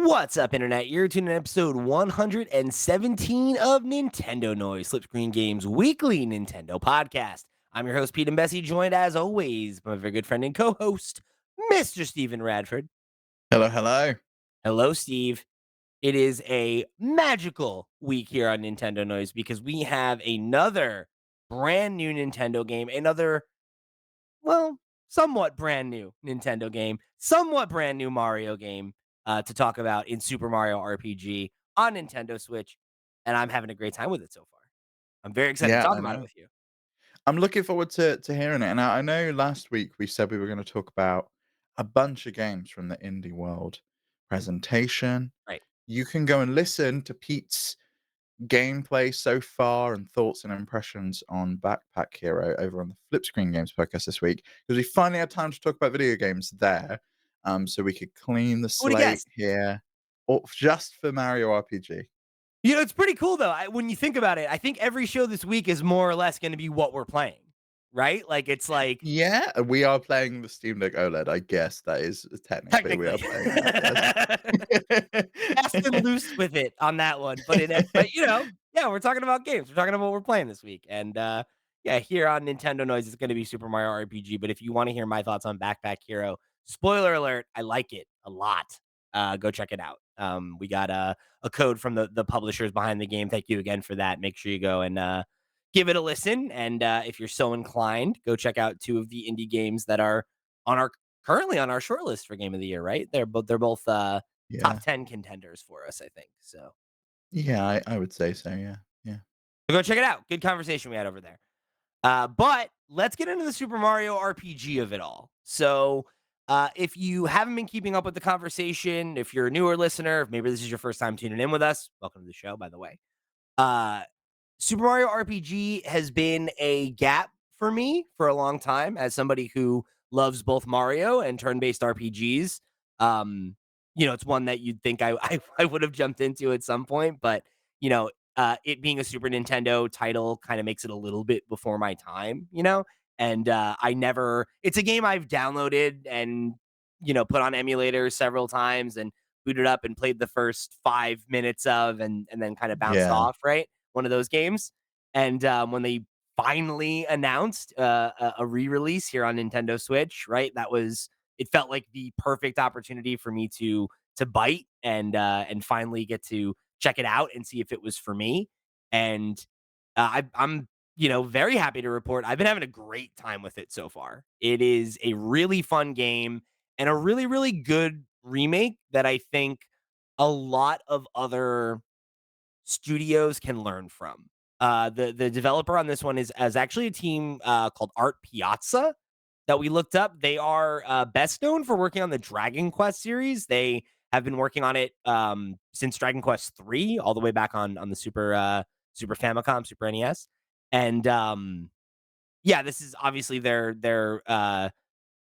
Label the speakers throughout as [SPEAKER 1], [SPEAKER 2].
[SPEAKER 1] What's up, Internet? You're tuning in episode 117 of Nintendo Noise, Slipscreen Games Weekly Nintendo Podcast. I'm your host, Pete and Bessie, joined as always by my very good friend and co host, Mr. Steven Radford.
[SPEAKER 2] Hello, hello.
[SPEAKER 1] Hello, Steve. It is a magical week here on Nintendo Noise because we have another brand new Nintendo game, another, well, somewhat brand new Nintendo game, somewhat brand new Mario game to talk about in Super Mario RPG on Nintendo Switch. And I'm having a great time with it so far. I'm very excited to
[SPEAKER 2] Yeah,
[SPEAKER 1] talk
[SPEAKER 2] I
[SPEAKER 1] about it
[SPEAKER 2] know.
[SPEAKER 1] with you.
[SPEAKER 2] I'm looking forward to hearing it. And I know last week we said we were going to talk about a bunch of games from the indie world presentation.
[SPEAKER 1] Right.
[SPEAKER 2] You can go and listen to Pete's gameplay so far and thoughts and impressions on Backpack Hero over on the Flip Screen Games podcast this week because we finally had time to talk about video games there. So we could clean the
[SPEAKER 1] Who would have
[SPEAKER 2] slate
[SPEAKER 1] guessed?
[SPEAKER 2] here, or just for Mario RPG.
[SPEAKER 1] It's pretty cool though. When you think about it, I think every show this week is more or less going to be what we're playing, right? Like it's like
[SPEAKER 2] Yeah, we are playing the Steam Deck OLED, I guess that is technically we are
[SPEAKER 1] technically
[SPEAKER 2] playing that, yes.
[SPEAKER 1] fast and loose with it on that one. But yeah, we're talking about games. We're talking about what we're playing this week. And yeah, here on Nintendo Noise, it's gonna be Super Mario RPG. But if you want to hear my thoughts on Backpack Hero, spoiler alert, I like it a lot. Go check it out. We got a code from the publishers behind the game. Thank you again for that. Make sure you go and give it a listen. And if you're so inclined, go check out two of the indie games that are on our currently on our short list for game of the year, right? They're both top
[SPEAKER 2] Yeah.
[SPEAKER 1] 10 contenders for us, I think. So
[SPEAKER 2] Yeah, I would say so, yeah, yeah.
[SPEAKER 1] go check it out. Good conversation we had over there. But let's get into the Super Mario RPG of it all. So if you haven't been keeping up with the conversation, if you're a newer listener, if maybe this is your first time tuning in with us, welcome to the show, by the way. Uh, Super Mario RPG has been a gap for me for a long time as somebody who loves both Mario and turn-based RPGs. Um, it's one that you'd think I would have jumped into at some point, but it being a Super Nintendo title kind of makes it a little bit before my time. And I never it's a game I've downloaded and put on emulators several times and booted up and played the first 5 minutes of and then kind of bounced
[SPEAKER 2] Yeah,
[SPEAKER 1] off, right? One of those games. And when they finally announced a re-release here on Nintendo Switch, right? It felt like the perfect opportunity for me to bite and finally get to check it out and see if it was for me. And I'm very happy to report I've been having a great time with it so far. It is a really fun game and a really really good remake that I think a lot of other studios can learn from. The developer on this one is actually a team called Art Piazza that we looked up. They are best known for working on the Dragon Quest series. They have been working on it since Dragon Quest 3, all the way back on the Super Famicom, Super NES. And yeah, this is obviously their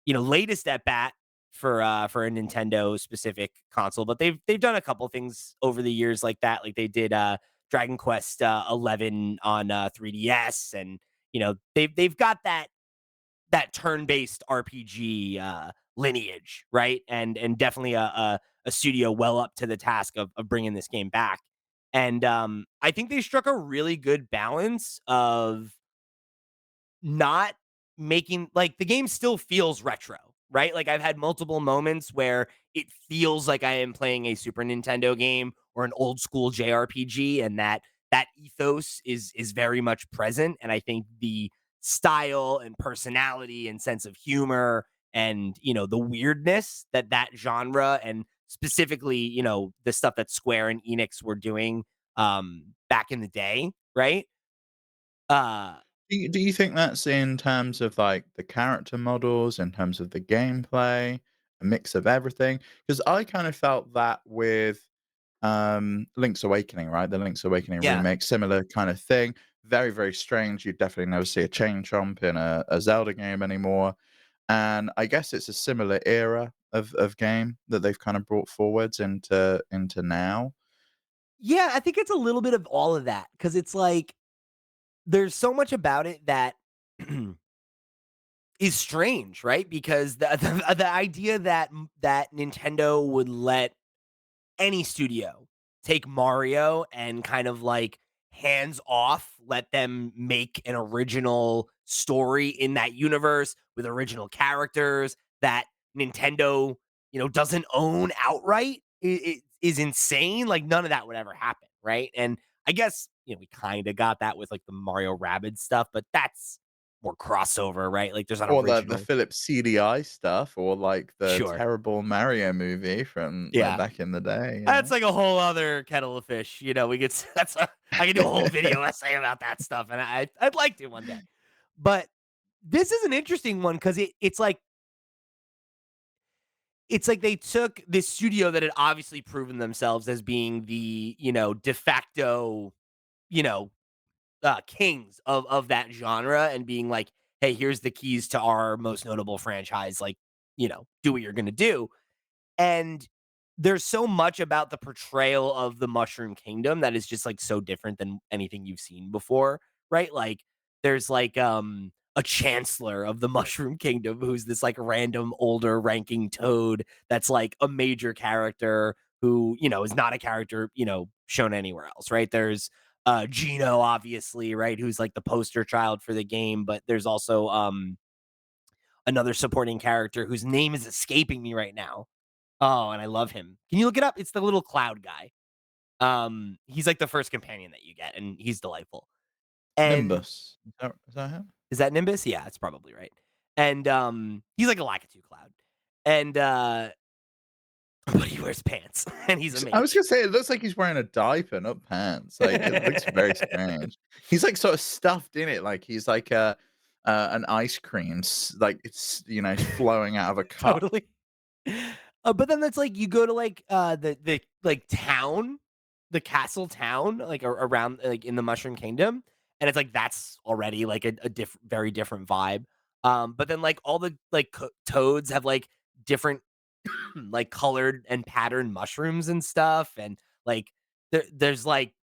[SPEAKER 1] latest at bat for a Nintendo specific console, but they've done a couple things over the years like that. Like they did Dragon Quest 11 on 3DS, and they've got that turn-based RPG lineage, right? And definitely a studio well up to the task of bringing this game back. And I think they struck a really good balance of not making like the game still feels retro, right? Like I've had multiple moments where it feels like I am playing a Super Nintendo game or an old school JRPG, and that ethos is very much present. And I think the style and personality and sense of humor and the weirdness that genre and specifically the stuff that Square and Enix were doing back in the day, right? Uh
[SPEAKER 2] do you think that's in terms of, like, the character models, in terms of the gameplay, a mix of everything? Because I kind of felt that with, Link's Awakening, right? The Link's Awakening
[SPEAKER 1] yeah.
[SPEAKER 2] remake, similar kind of thing. Very, very strange. You definitely never see a chain chomp in a Zelda game anymore. And I guess it's a similar era of game that they've kind of brought forwards into now.
[SPEAKER 1] Yeah, I think it's a little bit of all of that because it's like there's so much about it that is strange, right? Because the idea that Nintendo would let any studio take Mario and kind of like hands off, let them make an original story in that universe with original characters that Nintendo, doesn't own outright it is insane. Like none of that would ever happen, right? And I guess, we kind of got that with like the Mario Rabbids stuff, but that's more crossover, right? Like there's an
[SPEAKER 2] Or the
[SPEAKER 1] original.
[SPEAKER 2] Philips CDI stuff, or like the
[SPEAKER 1] Sure.
[SPEAKER 2] terrible Mario movie from like
[SPEAKER 1] Yeah.
[SPEAKER 2] back in the day, you
[SPEAKER 1] That's
[SPEAKER 2] know?
[SPEAKER 1] like a whole other kettle of fish. We could I could do a whole video essay about that stuff, and I'd like to one day. But this is an interesting one because it's like they took this studio that had obviously proven themselves as being the, de facto, you know, kings of that genre and being like, "Hey, here's the keys to our most notable franchise. Like, do what you're gonna do." And there's so much about the portrayal of the Mushroom Kingdom that is just, like, so different than anything you've seen before, right? Like, there's, like, a chancellor of the Mushroom Kingdom who's this, like, random older ranking toad that's, like, a major character who, is not a character, shown anywhere else, right? There's, Gino, obviously, right, who's, like, the poster child for the game, but there's also, another supporting character whose name is escaping me right now. Oh, and I love him. Can you look it up? It's the little cloud guy. He's like the first companion that you get, and he's delightful. And
[SPEAKER 2] Nimbus. Is that him?
[SPEAKER 1] is that Nimbus? Yeah, that's probably right. And he's like a Lakitu cloud. And but he wears pants and he's a
[SPEAKER 2] I was
[SPEAKER 1] mage.
[SPEAKER 2] gonna say it looks like he's wearing a diaper, not pants. Like it looks very strange. He's like sort of stuffed in it, like he's like a an ice cream, like it's flowing out of a cup.
[SPEAKER 1] Totally. But then that's like you go to like the like town, the castle town, like around like in the Mushroom Kingdom, and it's like that's already like a very different vibe. But then like all the like toads have like different like colored and patterned mushrooms and stuff, and like there's like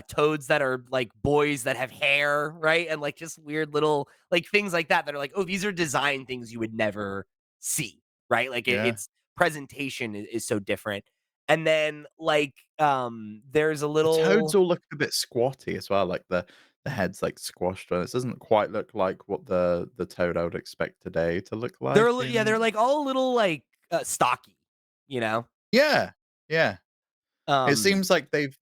[SPEAKER 1] toads that are like boys that have hair, right? And like just weird little like things like that are like, oh, these are design things you would never see, right? Like
[SPEAKER 2] Yeah.
[SPEAKER 1] its presentation is so different. And then like there's a
[SPEAKER 2] The toads
[SPEAKER 1] little
[SPEAKER 2] all look a bit squatty as well, like the head's like squashed on it. Doesn't quite look like what the toad I would expect today to look like
[SPEAKER 1] yeah, they're
[SPEAKER 2] in.
[SPEAKER 1] like all a little like stocky, you know?
[SPEAKER 2] Yeah, yeah. It
[SPEAKER 1] Um
[SPEAKER 2] seems like they've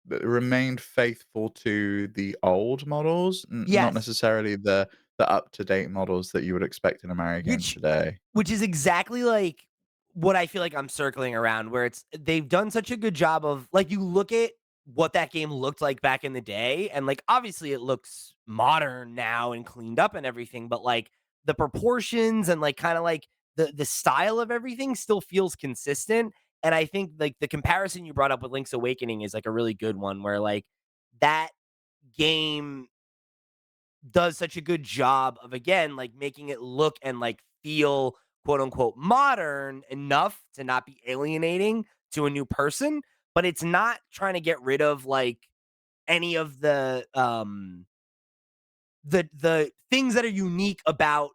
[SPEAKER 2] remained faithful to the old models, not
[SPEAKER 1] yes.
[SPEAKER 2] necessarily the up-to-date models that you would expect in a Mario game
[SPEAKER 1] Which
[SPEAKER 2] today.
[SPEAKER 1] Which is exactly like what I feel like I'm circling around, where they've done such a good job of like you look at what that game looked like back in the day, and like obviously it looks modern now and cleaned up and everything, but like the proportions and like kind of like the style of everything still feels consistent. And I think like the comparison you brought up with Link's Awakening is like a really good one where like that game does such a good job of again like making it look and like feel quote unquote modern enough to not be alienating to a new person, but it's not trying to get rid of like any of the things that are unique about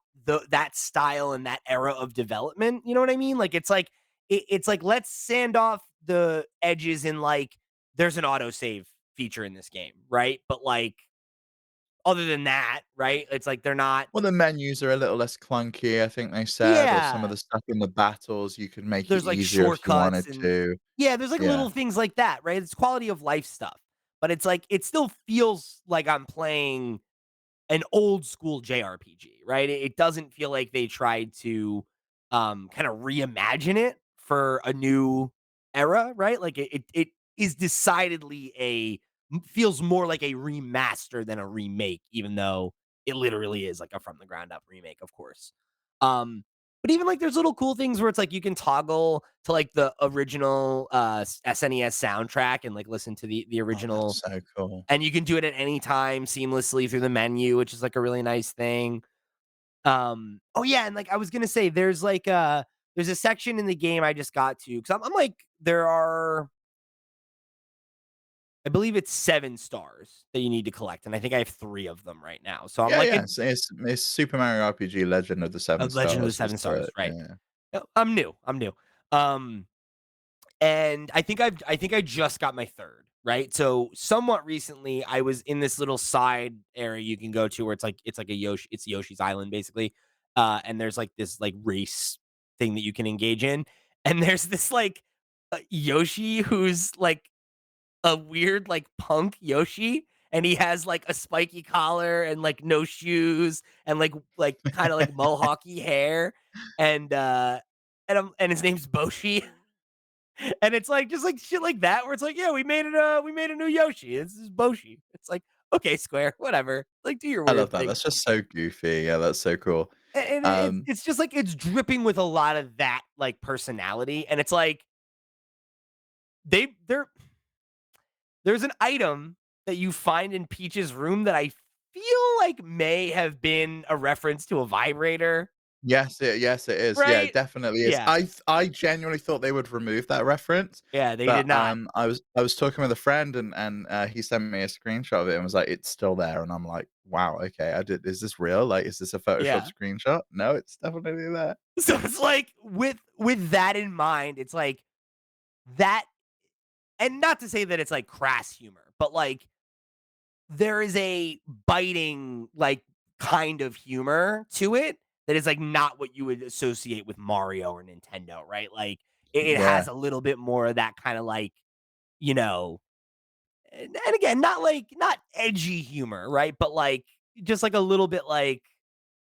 [SPEAKER 1] that style and that era of development. You know what I mean? Like it's like let's sand off the edges in like there's an autosave feature in this game, right? But like other than that, right? It's like they're not.
[SPEAKER 2] Well, the menus are a little less clunky, I think they said, or some of
[SPEAKER 1] Yeah.
[SPEAKER 2] the stuff in the battles, you could make it
[SPEAKER 1] There's like
[SPEAKER 2] easier if you
[SPEAKER 1] shortcuts
[SPEAKER 2] wanted
[SPEAKER 1] and
[SPEAKER 2] to.
[SPEAKER 1] yeah, there's like
[SPEAKER 2] Yeah.
[SPEAKER 1] little things like that, right? It's quality of life stuff. But it's like it still feels like I'm playing an old school JRPG, right? It doesn't feel like they tried to kind of reimagine it for a new era, right? Like it is decidedly feels more like a remaster than a remake, even though it literally is like a from the ground up remake, of course. Um, but even like there's little cool things where it's like you can toggle to like the original SNES soundtrack and like listen to the
[SPEAKER 2] Oh,
[SPEAKER 1] original,
[SPEAKER 2] that's so cool.
[SPEAKER 1] and you can do it at any time seamlessly through the menu, which is like a really nice thing. Oh yeah, and like I was gonna say, there's a section in the game I just got to because I'm like there are I believe it's 7 stars that you need to collect, and I think I have 3 of them right now. So I'm
[SPEAKER 2] Yeah,
[SPEAKER 1] like
[SPEAKER 2] yeah, it's Super Mario RPG Legend of the
[SPEAKER 1] a
[SPEAKER 2] 7
[SPEAKER 1] Legend of the
[SPEAKER 2] Stars was
[SPEAKER 1] 7 Stars,
[SPEAKER 2] the
[SPEAKER 1] right?
[SPEAKER 2] yeah.
[SPEAKER 1] I'm new. Um, and I just got my third, right? So somewhat recently, I was in this little side area you can go to where it's like a it's Yoshi's Island basically, and there's like this like race thing that you can engage in, and there's this like Yoshi who's like a weird like punk Yoshi, and he has like a spiky collar and like no shoes and like kind of like mohawky hair, and and his name's Boshi. And it's like just like shit like that where it's like, "Yeah, we made a new Yoshi. This is Boshi." It's like, "Okay, Square, whatever. Like, do your
[SPEAKER 2] I love
[SPEAKER 1] weird
[SPEAKER 2] that.
[SPEAKER 1] thing."
[SPEAKER 2] That's just so goofy. Yeah, that's so cool.
[SPEAKER 1] And
[SPEAKER 2] Um,
[SPEAKER 1] it's just like it's dripping with a lot of that, like, personality, and it's like, they're there's an item that you find in Peach's room that I feel like may have been a reference to a vibrator,
[SPEAKER 2] yes, it is. Yeah, it
[SPEAKER 1] right?
[SPEAKER 2] definitely is.
[SPEAKER 1] Yeah.
[SPEAKER 2] I genuinely thought they would remove that reference,
[SPEAKER 1] Yeah, they
[SPEAKER 2] but,
[SPEAKER 1] did not.
[SPEAKER 2] I was talking with a friend and he sent me a screenshot of it and was like, "It's still there," and I'm like, "Wow, okay, I did is this real? Like, is this a Photoshop
[SPEAKER 1] Yeah.
[SPEAKER 2] screenshot?" No, it's definitely there.
[SPEAKER 1] So it's like, with that in mind, it's like, that and not to say that it's, like, crass humor, but, like, there is a biting, like, kind of humor to it that is, like, not what you would associate with Mario or Nintendo, right? Like, it has
[SPEAKER 2] Yeah.
[SPEAKER 1] a little bit more of that kinda, like, you know and again, not edgy humor, right? But, like, just, like, a little bit, like,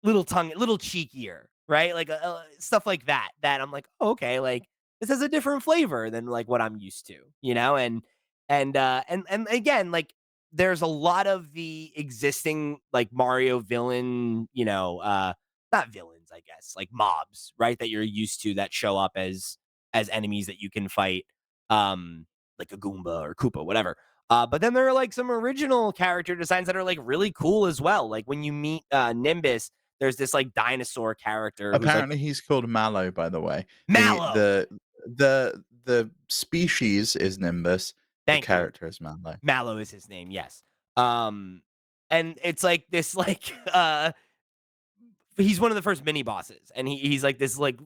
[SPEAKER 1] little cheekier, right? Like, stuff like that, that I'm like, "Oh, okay, like, this has a different flavor than, like, what I'm used to," you know? And again, like, there's a lot of the existing, like, Mario villain, not villains, I guess, like, mobs, right, that you're used to that show up as enemies that you can fight, like a Goomba or Koopa, whatever. But then there are, like, some original character designs that are, like, really cool as well. Like, when you meet, Nimbus, there's this, like, dinosaur character who's, like,
[SPEAKER 2] Apparently, he's called Mallow, by the way.
[SPEAKER 1] Mallow.
[SPEAKER 2] The species is Nimbus, the
[SPEAKER 1] Thank you.
[SPEAKER 2] character is Mallow.
[SPEAKER 1] Mallow is his name, yes. Um, and it's like this, like, he's one of the first mini bosses, and he's like this, like,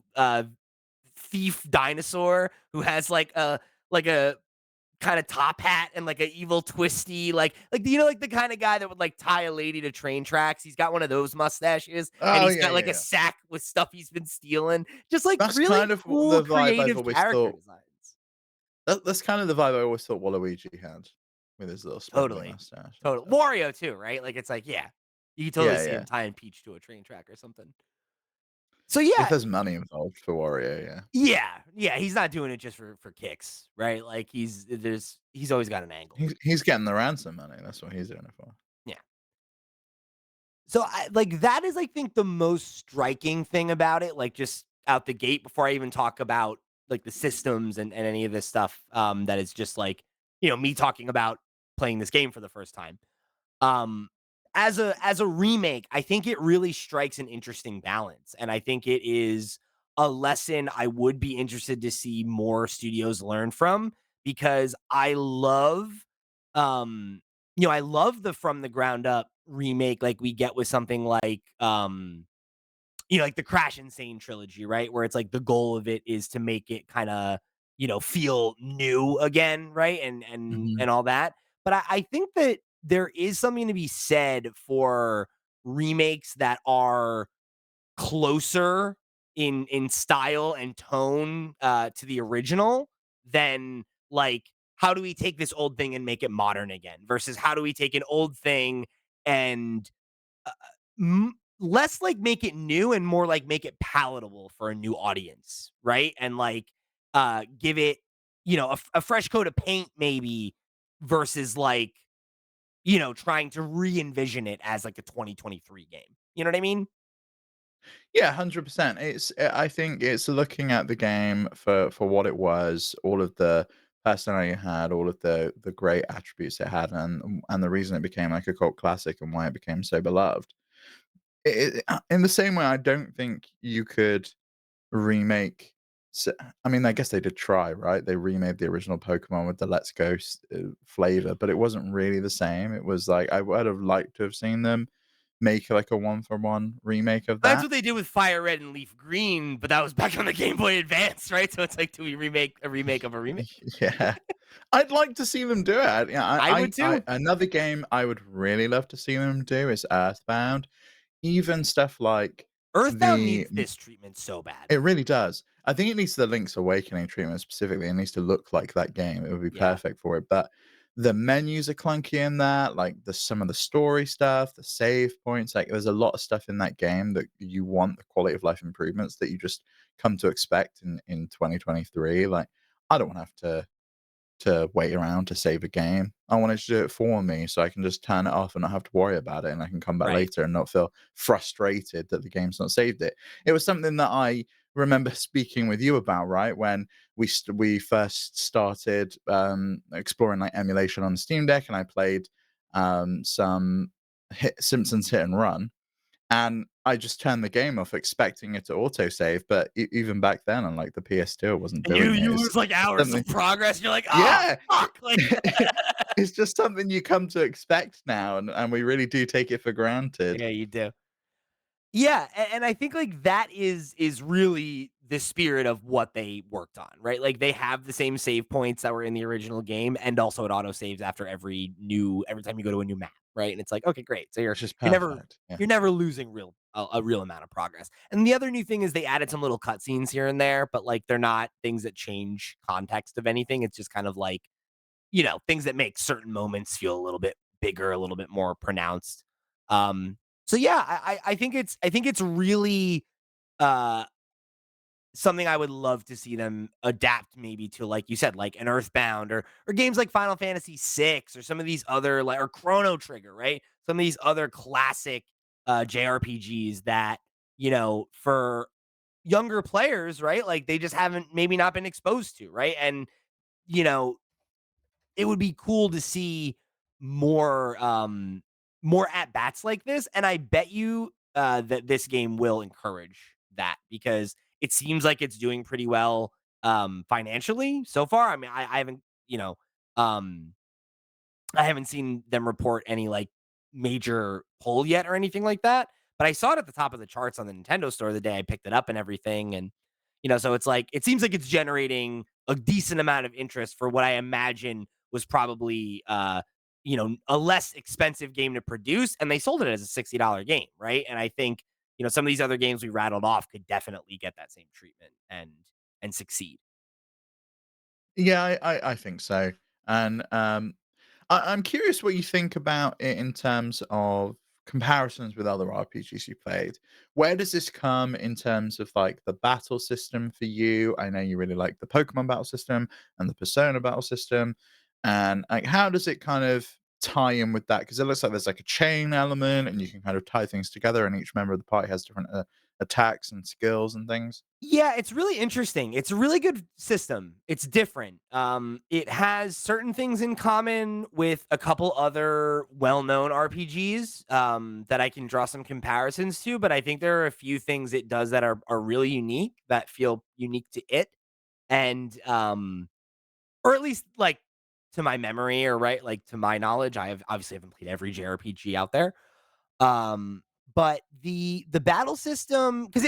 [SPEAKER 1] thief dinosaur who has, like a kinda top hat and, like, a evil twisty, like, the kinda guy that would, like, tie a lady to train tracks? He's got one of those mustaches, and
[SPEAKER 2] Oh,
[SPEAKER 1] he's
[SPEAKER 2] yeah,
[SPEAKER 1] got,
[SPEAKER 2] yeah,
[SPEAKER 1] like, a
[SPEAKER 2] yeah.
[SPEAKER 1] sack with stuff he's been stealing. Just, like,
[SPEAKER 2] That's
[SPEAKER 1] really
[SPEAKER 2] kind of
[SPEAKER 1] cool,
[SPEAKER 2] the vibe I've
[SPEAKER 1] creative
[SPEAKER 2] always
[SPEAKER 1] character
[SPEAKER 2] thought
[SPEAKER 1] designs.
[SPEAKER 2] that's kind of the vibe I always thought Waluigi had with his little spindly
[SPEAKER 1] Totally.
[SPEAKER 2] mustache and
[SPEAKER 1] Total
[SPEAKER 2] stuff.
[SPEAKER 1] Wario too, right? Like, it's like, yeah, you can totally
[SPEAKER 2] Yeah,
[SPEAKER 1] see him
[SPEAKER 2] yeah.
[SPEAKER 1] tying Peach to a train track or something. So,
[SPEAKER 2] If
[SPEAKER 1] yeah.
[SPEAKER 2] there's money involved for Wario, yeah.
[SPEAKER 1] Yeah, he's not doing it just for kicks, right? Like, he's always got an angle.
[SPEAKER 2] He's getting the ransom money, that's what he's doing it for.
[SPEAKER 1] Yeah. So, that is, I think, the most striking thing about it, like, just out the gate before I even talk about, like, the systems and any of this stuff, that is just, like, me talking about playing this game for the first time. Um, as a remake, I think it really strikes an interesting balance, and I think it is a lesson I would be interested to see more studios learn from because I love the from the ground up remake like we get with something like like the Crash Insane trilogy, right? Where it's like the goal of it is to make it kind of, feel new again, right? And
[SPEAKER 2] Mhm.
[SPEAKER 1] all that. But I think that there is something to be said for remakes that are closer in style and tone to the original than like how do we take this old thing and make it modern again versus how do we take an old thing and less like make it new and more like make it palatable for a new audience, right? And like give it, a fresh coat of paint maybe versus like, trying to re-envision it as like a 2023 game. You know what I mean?
[SPEAKER 2] Yeah, 100%. I think it's looking at the game for what it was, all of the personality it had, all of the great attributes it had, and the reason it became like a cult classic and why it became so beloved. In the same way, I don't think you could remake. s I mean, I guess they did try, right? They remade the original Pokemon with the Let's Go flavor, but it wasn't really the same. It was like I would have liked to have seen them make like a one for one remake of
[SPEAKER 1] That's
[SPEAKER 2] that.
[SPEAKER 1] what they did with Fire Red and Leaf Green, but that was back on the Game Boy Advance, right? So it's like, do we remake a remake of a remake?
[SPEAKER 2] Yeah. I'd like to see them do it. Yeah,
[SPEAKER 1] I would
[SPEAKER 2] I
[SPEAKER 1] too.
[SPEAKER 2] another game I would really love to see them do is Earthbound. Even stuff like
[SPEAKER 1] Earthbound
[SPEAKER 2] the
[SPEAKER 1] needs this treatment so bad.
[SPEAKER 2] it really does. I think it needs the Link's Awakening treatment specifically. It needs to look like that game. It would be
[SPEAKER 1] Yeah,
[SPEAKER 2] perfect for it. But the menus are clunky in that, like the some of the story stuff, the save points, like there's a lot of stuff in that game that you want the quality of life improvements that you just come to expect in 2023. Like I don't want to have to wait around to save a game. I want it to do it for me so I can just turn it off and not have to worry about it and I can come back
[SPEAKER 1] right.
[SPEAKER 2] later and not feel frustrated that the game's not saved it. It was something that I remember speaking with you about, right? When we first started exploring like emulation on the Steam Deck and I played some Simpsons Hit and Run and I just turned the game off expecting it to autosave, but even back then on like the PS2 it wasn't
[SPEAKER 1] And you
[SPEAKER 2] doing it.
[SPEAKER 1] you
[SPEAKER 2] It's
[SPEAKER 1] lose like hours
[SPEAKER 2] something
[SPEAKER 1] of progress. You're like, oh
[SPEAKER 2] yeah,
[SPEAKER 1] fuck, like
[SPEAKER 2] it's just something you come to expect now, and we really do take it for granted.
[SPEAKER 1] yeah, you do. Yeah, and I think like that is really the spirit of what they worked on, right? Like they have the same save points that were in the original game, and also it auto saves after every time you go to a new map, right? And it's like, okay, great. So
[SPEAKER 2] It's just
[SPEAKER 1] you're never
[SPEAKER 2] perfect, yeah.
[SPEAKER 1] you're never losing a real amount of progress. And the other new thing is they added some little cutscenes here and there, but like they're not things that change context of anything. It's just kind of like, things that make certain moments feel a little bit bigger, a little bit more pronounced. Um, so yeah, I think it's really uh something I would love to see them adapt maybe to, like you said, like an Earthbound or games like Final Fantasy VI or some of these other like or Chrono Trigger, right? Some of these other classic JRPGs that, for younger players, right? Like they just haven't maybe not been exposed to, right? And you know, it would be cool to see more at bats like this, and I bet you that this game will encourage that because it seems like it's doing pretty well financially so far. I mean, I haven't, um I haven't seen them report any like major pull yet or anything like that, but I saw it at the top of the charts on the Nintendo store the day I picked it up and everything. And, so it's like, it seems like it's generating a decent amount of interest for what I imagine was probably, a less expensive game to produce. And they sold it as a $60 game, right? And I think, some of these other games we rattled off could definitely get that same treatment and succeed.
[SPEAKER 2] Yeah, I think so, and, I'm curious what you think about it in terms of comparisons with other RPGs you played. Where does this come in terms of like the battle system for you? I know you really like the Pokemon battle system and the Persona battle system. And like how does it kind of tie in with that? Because it looks like there's like a chain element and you can kind of tie things together and each member of the party has different attacks and skills and things.
[SPEAKER 1] Yeah, it's really interesting. It's a really good system. It's different. It has certain things in common with a couple other well-known RPGs that I can draw some comparisons to, but I think there are a few things it does that are really unique that feel unique to it, and or at least like to my memory or right, like to my knowledge. I have obviously haven't played every JRPG out there, um, but the battle system, because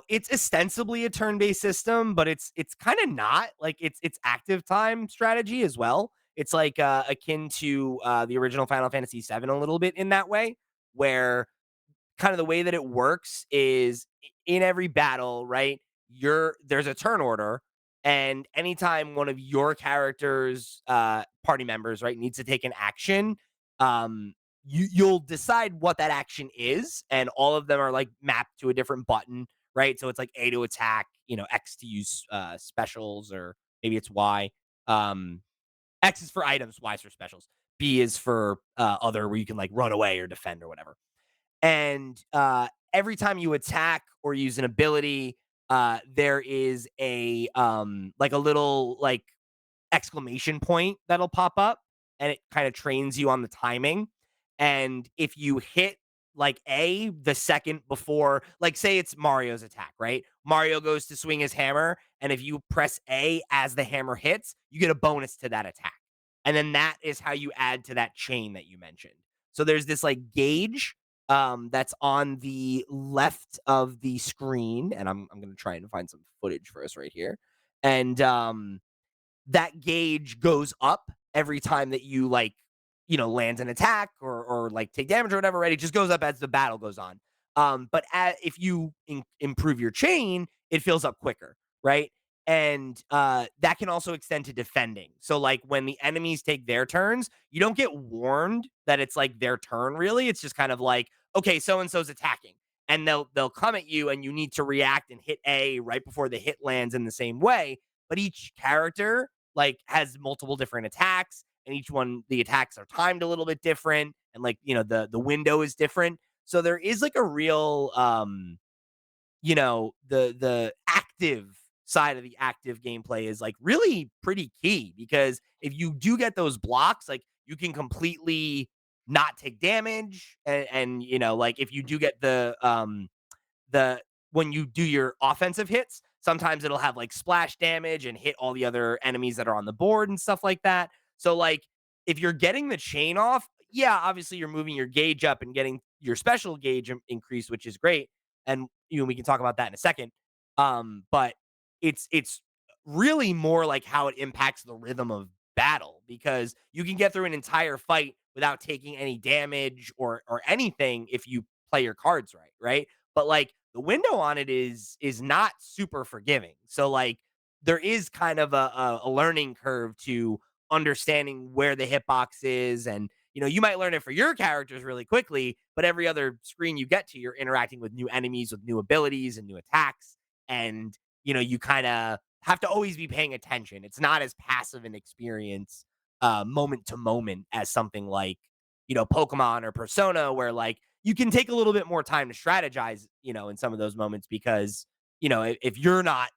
[SPEAKER 1] it's ostensibly a turn-based system, but it's kind of not. Like it's active time strategy as well. It's like akin to the original Final Fantasy VII a little bit in that way, where kind of the way that it works is in every battle, right? There's a turn order, and anytime one of your characters, party members, right, needs to take an action, you'll decide what that action is, and all of them are like mapped to a different button, right? So it's like A to attack, X to use specials, or maybe it's Y. Um, X is for items, Y is for specials. B is for other, where you can like run away or defend or whatever. And every time you attack or use an ability, there is a like a little like exclamation point that'll pop up, and it kind of trains you on the timing. And if you hit like A the second before, like say it's Mario's attack, right? Mario goes to swing his hammer, and if you press A as the hammer hits, you get a bonus to that attack. And then that is how you add to that chain that you mentioned. So there's this like gauge. that's on the left of the screen, and I'm gonna try and find some footage for us right here. And that gauge goes up every time that you like, land an attack or like take damage or whatever, right? It just goes up as the battle goes on. But if you improve your chain, it fills up quicker, right? And that can also extend to defending. So like when the enemies take their turns, you don't get warned that it's like their turn really. It's just kind of like, okay, so and so's attacking. And they'll come at you and you need to react and hit A right before the hit lands in the same way. But each character like has multiple different attacks, and each one the attacks are timed a little bit different, and like the window is different. So there is like a real the active side of the active gameplay is like really pretty key, because if you do get those blocks, like you can completely not take damage, and like if you do get the when you do your offensive hits, sometimes it'll have like splash damage and hit all the other enemies that are on the board and stuff like that. So like if you're getting the chain off, yeah, obviously you're moving your gauge up and getting your special gauge increased, which is great. And we can talk about that in a second. But it's really more like how it impacts the rhythm of battle, because you can get through an entire fight without taking any damage or anything if you play your cards right, right? But like the window on it is not super forgiving. So like there is kind of a learning curve to understanding where the hitbox is, and you might learn it for your characters really quickly, but every other screen you get to, you're interacting with new enemies with new abilities and new attacks, and you kind of have to always be paying attention. It's not as passive an experience moment to moment as something like Pokemon or Persona, where like you can take a little bit more time to strategize, in some of those moments, because, if you're not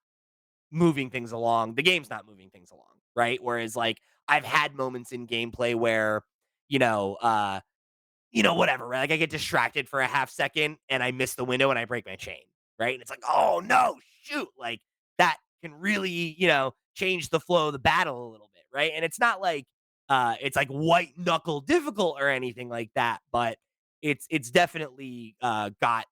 [SPEAKER 1] moving things along, the game's not moving things along, right? Whereas like I've had moments in gameplay where, you know, uh, whatever, right? Like I get distracted for a half second and I miss the window and I break my chain, right? And it's like, oh no, shoot, like that can really, change the flow of the battle a little bit, right? And it's not like it's like white knuckle difficult or anything like that, but it's definitely got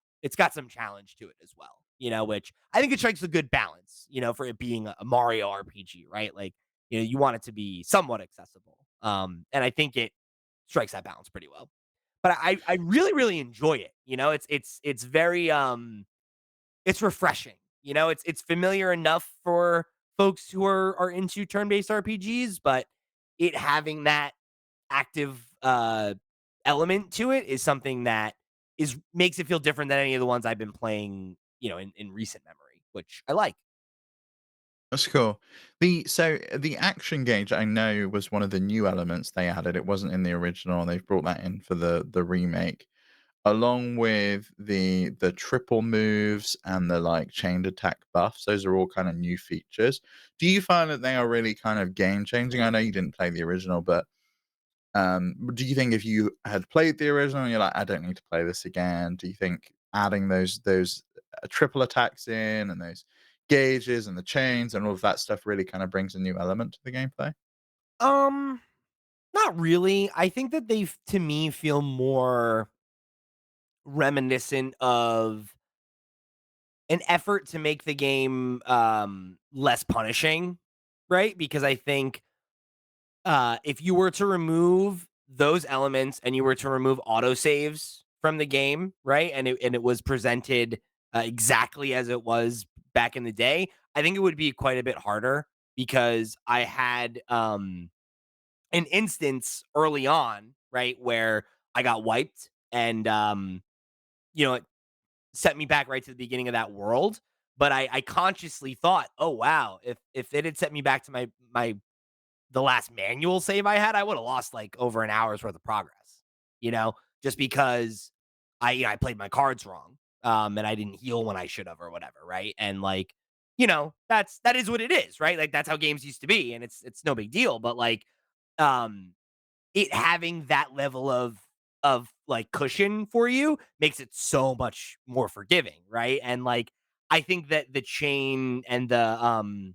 [SPEAKER 1] some challenge to it as well, which I think it strikes a good balance, for it being a Mario RPG, right? Like, you want it to be somewhat accessible. And I think it strikes that balance pretty well. But I really, really enjoy it. It's very it's refreshing. It's familiar enough for folks who are into turn-based RPGs, but it having that active element to it is something that is makes it feel different than any of the ones I've been playing, in recent memory, which I like.
[SPEAKER 2] That's cool. The action gauge I know was one of the new elements they added. It wasn't in the original, and they've brought that in for the remake, along with the triple moves and the like chained attack buffs. Those are all kind of new features. Do you find that they are really kind of game changing? I know you didn't play the original, but do you think if you had played the original and you're like, I don't need to play this again, do you think adding those triple attacks in and those gauges and the chains and all of that stuff really kind of brings a new element to the gameplay?
[SPEAKER 1] Um, Not really. I think that to me, feel more reminiscent of an effort to make the game less punishing, right? Because I think if you were to remove those elements and you were to remove autosaves from the game, right? And it was presented exactly as it was back in the day, I think it would be quite a bit harder, because I had an instance early on, right, where I got wiped, and it set me back right to the beginning of that world. But I consciously thought, oh wow, if it had set me back to my the last manual save I had, I would have lost like over an hour's worth of progress, you know, just because I played my cards wrong. And I didn't heal when I should have or whatever, right? And like, that is what it is, right? Like that's how games used to be, and it's no big deal. But like, um, it having that level of like cushion for you makes it so much more forgiving, right? And like, I think that the chain and the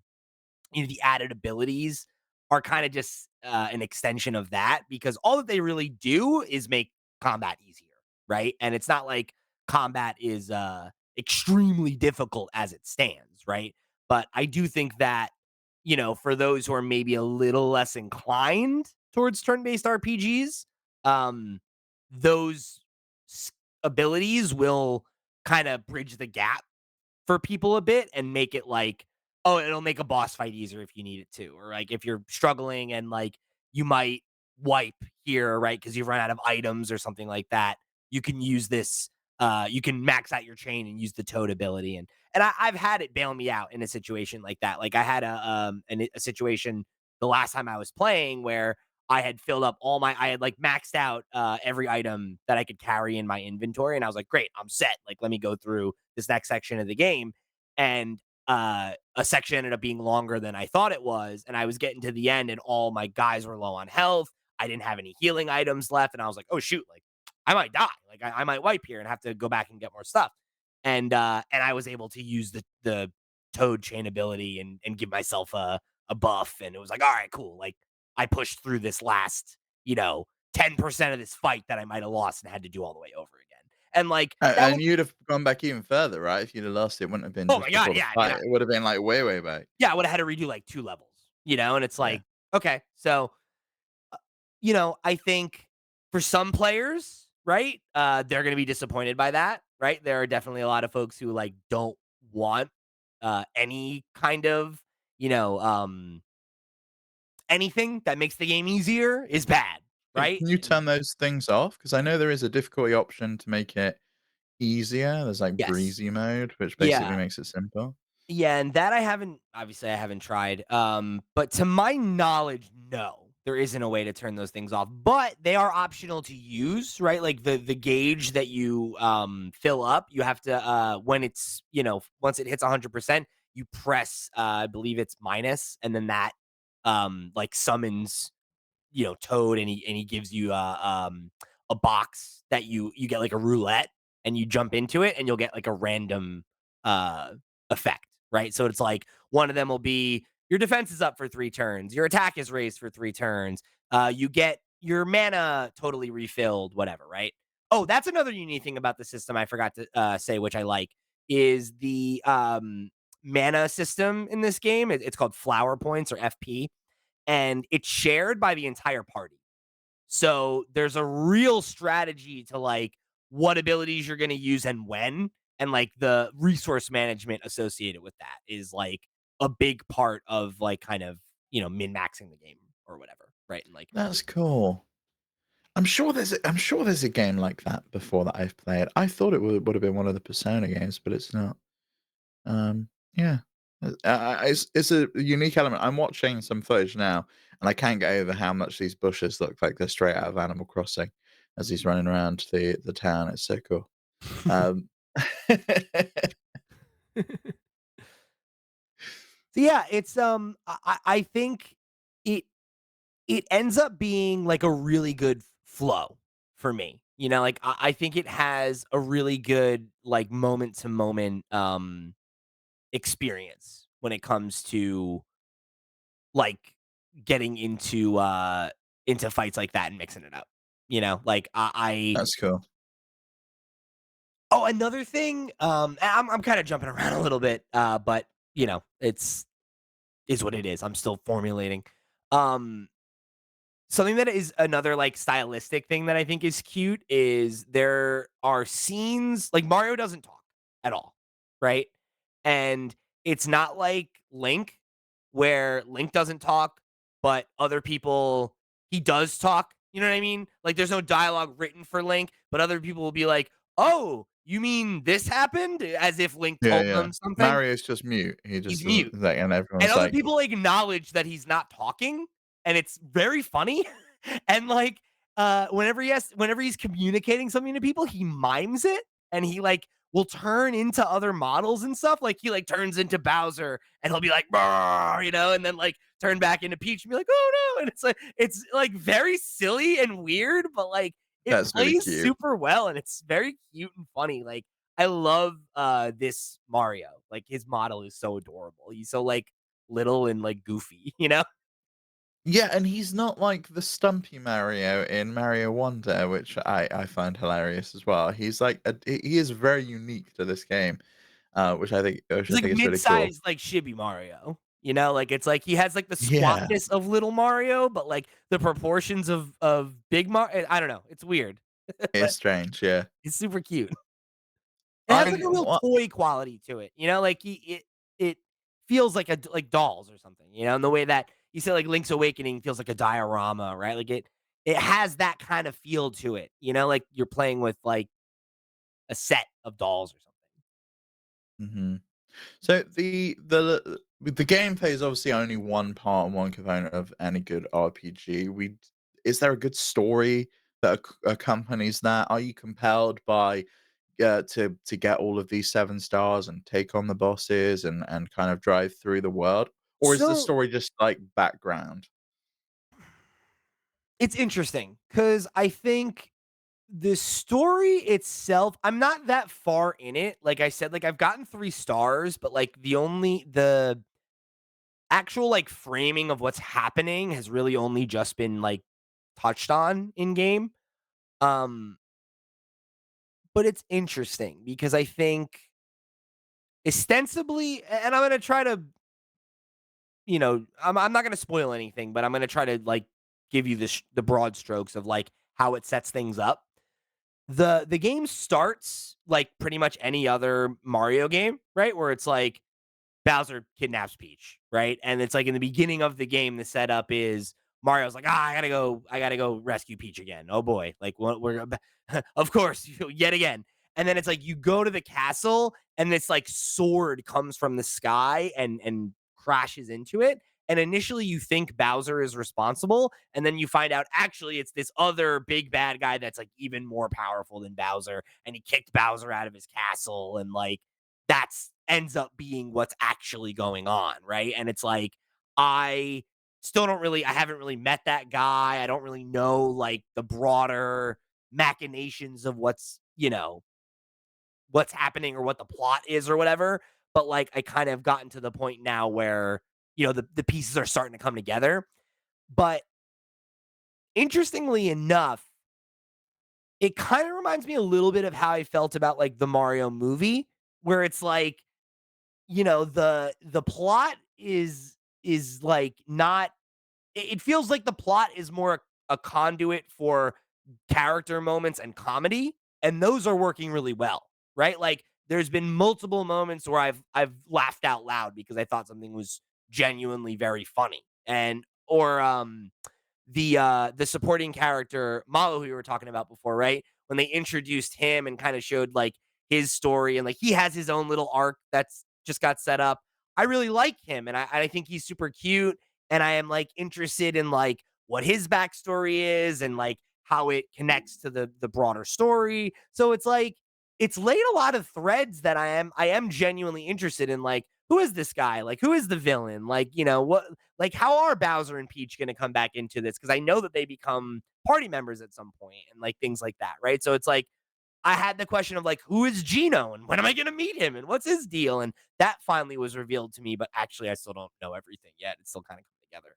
[SPEAKER 1] added abilities are kind of just an extension of that, because all that they really do is make combat easier, right? And it's not like combat is extremely difficult as it stands, right? But I do think that, for those who are maybe a little less inclined towards turn-based RPGs, um, those s- abilities will kind of bridge the gap for people a bit and make it like, oh, it'll make a boss fight easier if you need it to. Or like if you're struggling and like you might wipe here, right? Because you've run out of items or something like that. You can use this, you can max out your chain and use the toad ability. And I've had it bail me out in a situation like that. Like I had a situation the last time I was playing where I had filled up I had like maxed out every item that I could carry in my inventory. And I was like, great, I'm set. Like, let me go through this next section of the game. And a section ended up being longer than I thought it was. And I was getting to the end and all my guys were low on health. I didn't have any healing items left. And I was like, oh, shoot, like I might die. Like I might wipe here and have to go back and get more stuff. And I was able to use the toad chain ability and give myself a buff. And it was like, all right, cool. Like I pushed through this last, 10% of this fight that I might have lost and had to do all the way over again. And like that
[SPEAKER 2] And
[SPEAKER 1] would
[SPEAKER 2] you'd have gone back even further, right? If you'd have lost, it wouldn't have been
[SPEAKER 1] oh my
[SPEAKER 2] just
[SPEAKER 1] god,
[SPEAKER 2] before the
[SPEAKER 1] yeah. I mean,
[SPEAKER 2] fight. It would have been like way, way back.
[SPEAKER 1] yeah, I would have had to redo like 2 levels, and it's
[SPEAKER 2] Yeah.
[SPEAKER 1] like, okay, so, I think for some players, right, they're gonna be disappointed by that, right? There are definitely a lot of folks who, like, don't want, any kind of, you know, anything that makes the game easier is bad, right?
[SPEAKER 2] Can you
[SPEAKER 1] And
[SPEAKER 2] turn those things off? Because I know there is a difficulty option to make it easier. There's like
[SPEAKER 1] yes.
[SPEAKER 2] breezy mode, which basically
[SPEAKER 1] Yeah.
[SPEAKER 2] makes it simple.
[SPEAKER 1] Yeah, and that I haven't tried. But to my knowledge, no. There isn't a way to turn those things off, but they are optional to use, right? Like the gauge that you fill up, you have to when it's, once it hits 100%, you press I believe it's minus and then that like summons Toad, and he gives you a box that you get like a roulette, and you jump into it, and you'll get like a random uh, effect, right? So it's like one of them will be your defense is up for 3 turns, your attack is raised for 3 turns, you get your mana totally refilled, whatever, right? Oh, that's another unique thing about the system I forgot to say, which I like, is the mana system in this game. It's called flower points or FP, and it's shared by the entire party. So there's a real strategy to like what abilities you're going to use and when, and like the resource management associated with that is like a big part of like kind of, min maxing the game or whatever. Right. And like,
[SPEAKER 2] That's cool. I'm sure there's a game like that before that I've played. I thought it would have been one of the Persona games, but it's not. Yeah. It's a unique element. I'm watching some footage now, and I can't get over how much these bushes look like they're straight out of Animal Crossing as he's running around the town. It's so cool. Um,
[SPEAKER 1] so yeah, it's I think it it ends up being like a really good flow for me. Like I think it has a really good like moment to moment experience when it comes to like getting into fights like that and mixing it up. Like I
[SPEAKER 2] that's cool.
[SPEAKER 1] oh, another thing, and I'm kind of jumping around a little bit, but it's is what it is. I'm still formulating. Um Something that is another, like, stylistic thing that I think is cute is there are scenes like, Mario doesn't talk at all, right? And it's not like Link, where Link doesn't talk, but other people he does talk, you know what I mean? Like, there's no dialogue written for Link, but other people will be like, "Oh, you mean this happened?" As if Link
[SPEAKER 2] Yeah,
[SPEAKER 1] told
[SPEAKER 2] yeah.
[SPEAKER 1] them something.
[SPEAKER 2] Mario's just mute. He just
[SPEAKER 1] He's
[SPEAKER 2] doesn't
[SPEAKER 1] mute.
[SPEAKER 2] like, and
[SPEAKER 1] And
[SPEAKER 2] everyone's
[SPEAKER 1] other
[SPEAKER 2] like,
[SPEAKER 1] people acknowledge that he's not talking, and it's very funny. And like, whenever he's communicating something to people, he mimes it, and he like will turn into other models and stuff. Like he like turns into Bowser, and he'll be like, "Brr," and then like turn back into Peach and be like, "Oh no!" And it's like very silly and weird, but like it
[SPEAKER 2] "That's really
[SPEAKER 1] plays
[SPEAKER 2] cute."
[SPEAKER 1] super well, and it's very cute and funny. Like I love this Mario. Like his model is so adorable. He's so like little and like goofy.
[SPEAKER 2] Yeah, and he's not like the stumpy Mario in Mario Wonder, which I find hilarious as well. He's like he is very unique to this game, which
[SPEAKER 1] He's
[SPEAKER 2] I
[SPEAKER 1] like
[SPEAKER 2] think is really cool.
[SPEAKER 1] mid-sized, like Chibi Mario, you know? Like, it's like he has, like, the
[SPEAKER 2] Yeah,
[SPEAKER 1] squatness of little Mario, but, like, the proportions of big Mario. I don't know, it's weird, but
[SPEAKER 2] it's strange. Yeah,
[SPEAKER 1] it's super cute. It has, like,
[SPEAKER 2] I
[SPEAKER 1] a real
[SPEAKER 2] what
[SPEAKER 1] toy quality to it, you know? Like, it feels like like dolls or something, you know, in the way that you said, like, Link's Awakening feels like a diorama, right? Like, it has that kind of feel to it, you know, like you're playing with, like, a set of dolls or something.
[SPEAKER 2] hmm So the gameplay is obviously only one part and one component of any good RPG. We Is there a good story that accompanies that? Are you compelled by to get all of these 7 stars and take on the bosses and kind of drive through the world, or is the
[SPEAKER 1] So,
[SPEAKER 2] story just like background?
[SPEAKER 1] it's interesting because I think the story itself, I'm not that far in it. Like I said, like I've gotten 3 stars, but like the actual like framing of what's happening has really only just been like touched on in game. Um, but it's interesting because I think ostensibly, and I'm gonna try to, I'm not gonna spoil anything, but I'm gonna try to like give you the broad strokes of like how it sets things up. The game starts like pretty much any other Mario game, right? Where it's like Bowser kidnaps Peach, right? And it's like in the beginning of the game, the setup is Mario's like, I gotta go rescue Peach again. Oh boy, like we're of course, yet again. And then it's like you go to the castle, and this like sword comes from the sky and crashes into it. And initially, you think Bowser is responsible, and then you find out actually it's this other big bad guy that's like even more powerful than Bowser, and he kicked Bowser out of his castle, and like that's ends up being what's actually going on, right? And it's like I I haven't really met that guy. I don't really know like the broader machinations of what's happening or what the plot is or whatever, but like I kind of gotten to the point now where the pieces are starting to come together. But interestingly enough, it kind of reminds me a little bit of how I felt about like the Mario movie, where it's like the plot is like not it feels like the plot is more a conduit for character moments and comedy, and those are working really well, right? Like there's been multiple moments where I've laughed out loud because I thought something was genuinely very funny. And or the supporting character Malo who we were talking about before, right? When they introduced him and kind of showed like his story and like he has his own little arc that's just got set up. I really like him and I think he's super cute and I am like interested in like what his backstory is and like how it connects to the broader story. So it's like it's laid a lot of threads that I am genuinely interested in like who is this guy? Like who is the villain? Like, what like how are Bowser and Peach going to come back into this? Cuz I know that they become party members at some point and like things like that, right? So it's like I had the question of like, who is Gino and when am I going to meet him and what's his deal? And that finally was revealed to me, but actually I still don't know everything yet. It's still kind of coming together.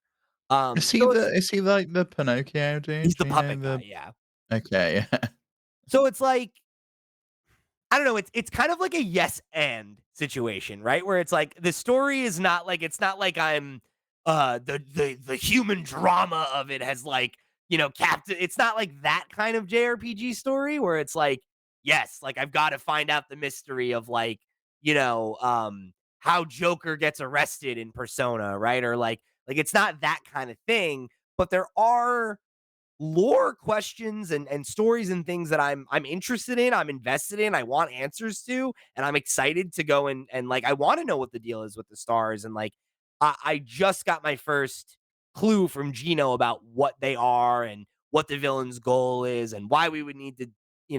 [SPEAKER 1] So it's
[SPEAKER 2] Is he like the Pinocchio dude?
[SPEAKER 1] he's the
[SPEAKER 2] Do you know
[SPEAKER 1] puppet
[SPEAKER 2] the?
[SPEAKER 1] guy, yeah.
[SPEAKER 2] Okay, yeah.
[SPEAKER 1] So it's like I don't know, it's kind of like a yes and situation, right? Where it's like the story is not like it's not like I'm the human drama of it has like, captain it's not like that kind of JRPG story where it's like, yes, like I've got to find out the mystery of like, how Joker gets arrested in Persona, right? Or like it's not that kind of thing, but there are lore questions and stories and things that I'm interested in, I'm invested in, I want answers to, and I'm excited to go and like I want to know what the deal is with the stars and like I just got my first clue from Gino about what they are and what the villain's goal is and why we would need to,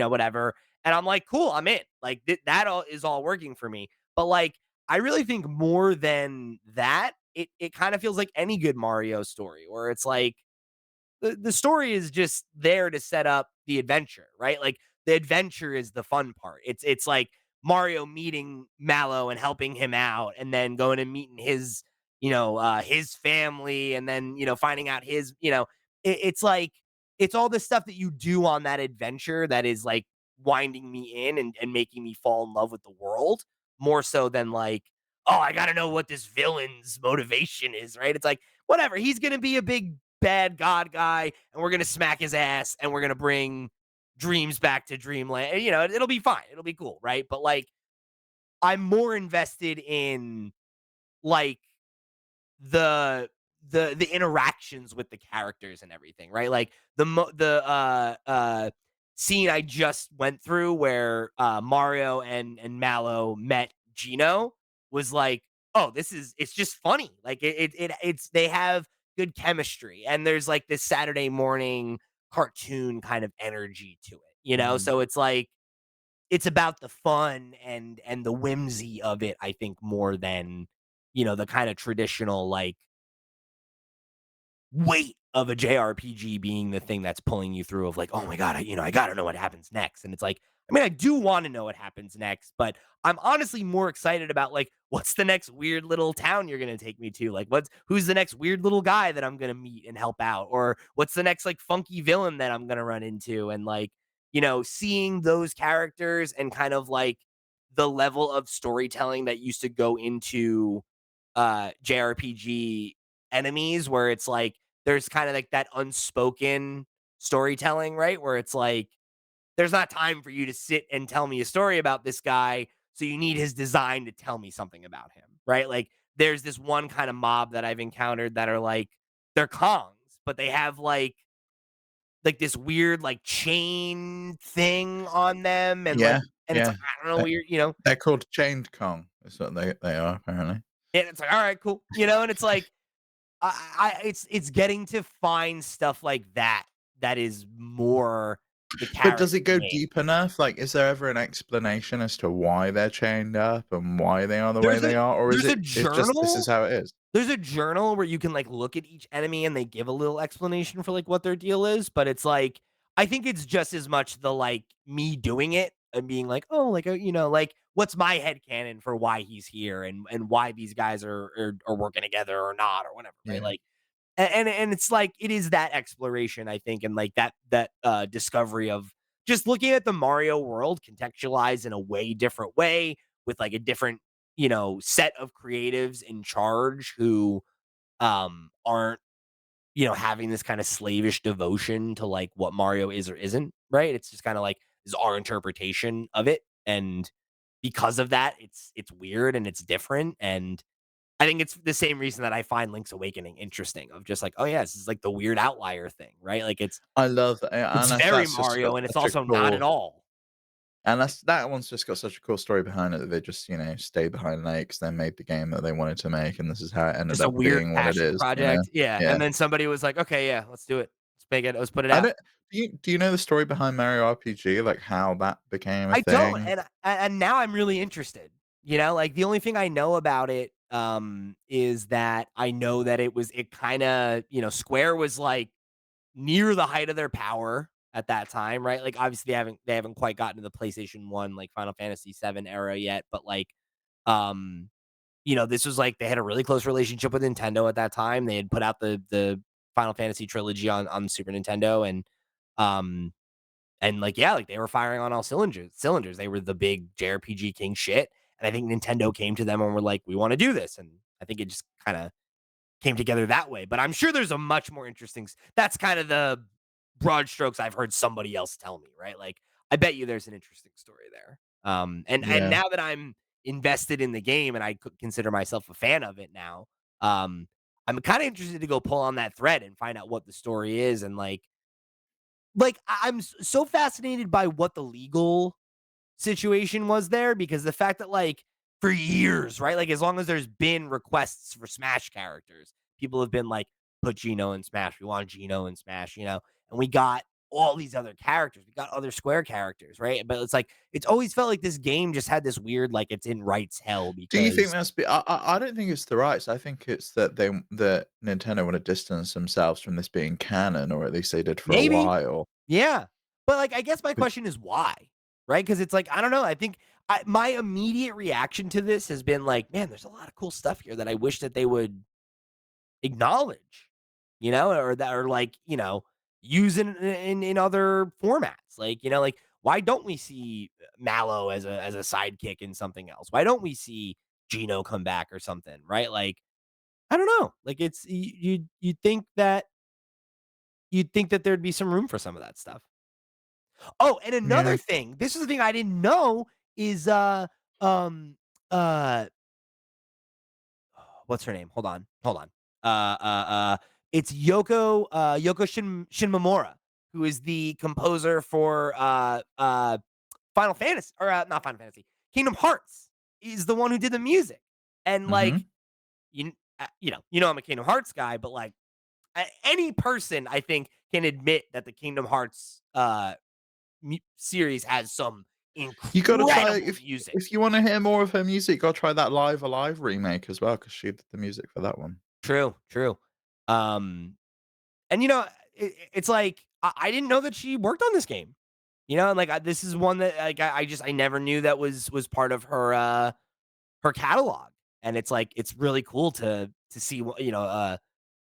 [SPEAKER 1] whatever. And I'm like, cool, I'm in. Like that all is all working for me. But like I really think more than that, it kind of feels like any good Mario story where it's like the story is just there to set up the adventure, right? Like the adventure is the fun part. It's like Mario meeting Mallow and helping him out, and then going and meeting his his family, and then, finding out it's like, it's all this stuff that you do on that adventure that is like winding me in and making me fall in love with the world more so than like, oh, I got to know what this villain's motivation is, right? It's like, whatever. He's going to be a big bad god guy, and we're going to smack his ass, and we're going to bring dreams back to dreamland. It'll be fine. It'll be cool, right? But like, I'm more invested in like the the interactions with the characters and everything, right? Like the scene I just went through where Mario and Mallow met Gino was like, oh, it's just funny. Like it's they have good chemistry, and there's like this Saturday morning cartoon kind of energy to it.
[SPEAKER 2] Mhm.
[SPEAKER 1] So it's like it's about the fun and the whimsy of it, I think, more than, the kind of traditional, like, weight of a JRPG being the thing that's pulling you through of like, "Oh my god, I gotta know what happens next." And it's like, I mean, I do wanna know what happens next, but I'm honestly more excited about, like, what's the next weird little town you're gonna take me to? Like, who's the next weird little guy that I'm gonna meet and help out? Or what's the next, like, funky villain that I'm gonna run into? And, like, seeing those characters and kind of, like, the level of storytelling that used to go into, JRPG enemies where it's like there's kind of like that unspoken storytelling, right? Where it's like there's not time for you to sit and tell me a story about this guy, so you need his design to tell me something about him, right? Like there's this one kind of mob that I've encountered that are like they're Kongs, but they have like this weird like chain thing on them and
[SPEAKER 2] Yeah,
[SPEAKER 1] it's
[SPEAKER 2] yeah.
[SPEAKER 1] like I don't know,
[SPEAKER 2] They
[SPEAKER 1] weird.
[SPEAKER 2] they're called Chained Kong. That's what they are apparently.
[SPEAKER 1] And it's like, all right, cool. And it's like it's getting to find stuff like that that is more the
[SPEAKER 2] But
[SPEAKER 1] carrot
[SPEAKER 2] does it
[SPEAKER 1] in
[SPEAKER 2] go
[SPEAKER 1] the game.
[SPEAKER 2] deep enough? Like, is there ever an explanation as to why they're chained up and why they are the way
[SPEAKER 1] There's a
[SPEAKER 2] they are? Or is
[SPEAKER 1] there's a
[SPEAKER 2] it's just this is
[SPEAKER 1] journal
[SPEAKER 2] how it is?
[SPEAKER 1] there's a journal where you can, like, look at each enemy and they give a little explanation for, like, what their deal is, but it's like I think it's just as much the, like, me doing it and being like, "Oh, like, like, what's my headcanon for why he's here and why these guys are working together or not or whatever," right?
[SPEAKER 2] Yeah.
[SPEAKER 1] Like, and it's like it is that exploration, I think, and like that discovery of just looking at the Mario world contextualized in a way different way with like a different, set of creatives in charge who aren't, having this kind of slavish devotion to like what Mario is or isn't, right? It's just kind of like is our interpretation of it. And because of that, it's weird and it's different. And I think it's the same reason that I find Link's Awakening interesting of just like, oh yeah, this is like the weird outlier thing, right? Like
[SPEAKER 2] I love that,
[SPEAKER 1] it's
[SPEAKER 2] and
[SPEAKER 1] very
[SPEAKER 2] that's just got
[SPEAKER 1] Mario and it's
[SPEAKER 2] such a
[SPEAKER 1] also not at
[SPEAKER 2] cool
[SPEAKER 1] all.
[SPEAKER 2] and that one's just got such a cool story behind it that they just, stayed behind lakes, then made the game that they wanted to make, and this is how it ended
[SPEAKER 1] Just a
[SPEAKER 2] up
[SPEAKER 1] weird
[SPEAKER 2] being what it
[SPEAKER 1] passion
[SPEAKER 2] is, you know?
[SPEAKER 1] project. Yeah.
[SPEAKER 2] Yeah.
[SPEAKER 1] And then somebody was like, okay, yeah, let's do it. Let's make it. Let's put it
[SPEAKER 2] I
[SPEAKER 1] out.
[SPEAKER 2] don't do you know the story behind Mario RPG, like, how that became a
[SPEAKER 1] I don't.
[SPEAKER 2] thing?
[SPEAKER 1] And now I'm really interested. Like the only thing I know about it is that I know that it kind of, Square was like near the height of their power at that time, right? Like obviously they haven't quite gotten to the PlayStation 1 like Final Fantasy 7 era yet, but like um this was like they had a really close relationship with Nintendo at that time. They had put out the Final Fantasy trilogy on Super Nintendo um like yeah, like they were firing on all cylinders. They were the big JRPG king shit. And I think Nintendo came to them and were like, "We want to do this." And I think it just kind of came together that way. But I'm sure there's a much more interesting that's kind of the broad strokes I've heard somebody else tell me, right? Like I bet you there's an interesting story there. And
[SPEAKER 2] Yeah.
[SPEAKER 1] now that I'm invested in the game and I could consider myself a fan of it now, um, I'm kind of interested to go pull on that thread and find out what the story is and like I'm so fascinated by what the legal situation was there because the fact that like for years, right? Like as long as there's been requests for Smash characters, people have been like, put Gino in Smash. We want Gino in Smash, and we got all these other characters. We got other Square characters, right? But it's like it's always felt like this game just had this weird like it's in rights hell
[SPEAKER 2] Do you think
[SPEAKER 1] because
[SPEAKER 2] that's I don't think it's the rights, I think it's that that Nintendo wanna distance themselves from this being canon, or at least they did for a
[SPEAKER 1] maybe,
[SPEAKER 2] while.
[SPEAKER 1] yeah. But like I guess my question is why? right? Because it's like, I don't know, I think my immediate reaction to this has been like, "Man, there's a lot of cool stuff here that I wish that they would acknowledge," or that are like, use in other formats. Like, like why don't we see Mallow as a sidekick in something else? Why don't we see Gino come back or something, right? Like, I don't know. Like it's you'd think that there'd be some room for some of that stuff. Oh, and
[SPEAKER 2] Yeah.
[SPEAKER 1] another thing, this is the thing I didn't know is um uh what's her name? Hold on. It's Yoko Shinmamura, who is the composer for Final Fantasy, or not Final Fantasy, Kingdom Hearts. Is the one who did the music, and like
[SPEAKER 2] Mhm.
[SPEAKER 1] I'm a Kingdom Hearts guy, but like any person I think can admit that the Kingdom Hearts series has some
[SPEAKER 2] You gotta try
[SPEAKER 1] incredible music.
[SPEAKER 2] if you wanna hear more of her music, gotta try that Live Alive remake as well, because she did the music for that one.
[SPEAKER 1] True, true. Um, and it's like I didn't know that she worked on this game. And like this is one that like I never knew that was part of her catalog, and it's like it's really cool to see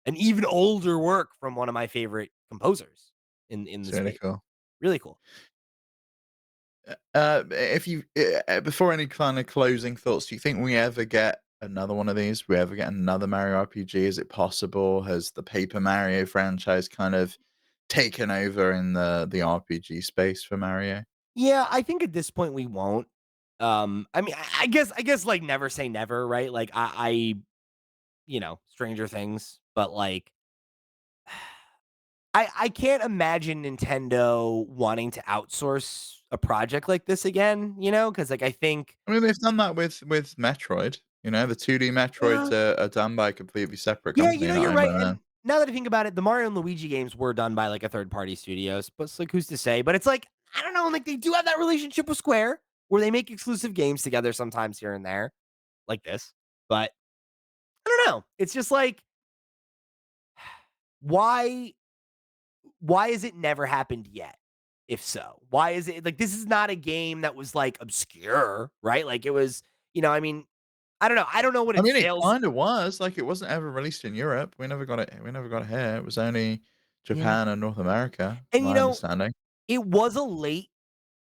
[SPEAKER 1] an even older work from one of my favorite composers in the
[SPEAKER 2] It's really
[SPEAKER 1] space.
[SPEAKER 2] cool.
[SPEAKER 1] Really cool.
[SPEAKER 2] If you before any kind of closing thoughts, do you think we ever get another one of these? We ever get another Mario RPG? Is it possible? Has the Paper Mario franchise kind of taken over in the RPG space for Mario?
[SPEAKER 1] Yeah, I think at this point we won't. I mean, I guess like never say never, right? Like Stranger Things, but like I can't imagine Nintendo wanting to outsource a project like this again, because like I think
[SPEAKER 2] I mean, they've done that with Metroid. You know, the 2D Metroids
[SPEAKER 1] yeah,
[SPEAKER 2] are done by a completely separate
[SPEAKER 1] yeah,
[SPEAKER 2] company, not
[SPEAKER 1] you're
[SPEAKER 2] owned
[SPEAKER 1] right.
[SPEAKER 2] by them.
[SPEAKER 1] And now that I think about it, the Mario and Luigi games were done by like a third party studios, but it's like who's to say? But it's like I don't know, like they do have that relationship with Square where they make exclusive games together sometimes here and there, like this. But I don't know. It's just like why why has it never happened yet? If so, why is it like this is not a game that was like obscure, right? Like it was, I mean, I don't know. I don't know what
[SPEAKER 2] I
[SPEAKER 1] its
[SPEAKER 2] mean, it
[SPEAKER 1] sales.
[SPEAKER 2] kinda was, like, it wasn't ever released in Europe. We never got it here. It was only
[SPEAKER 1] Yeah.
[SPEAKER 2] Japan and North America,
[SPEAKER 1] And
[SPEAKER 2] my understanding.
[SPEAKER 1] it was a late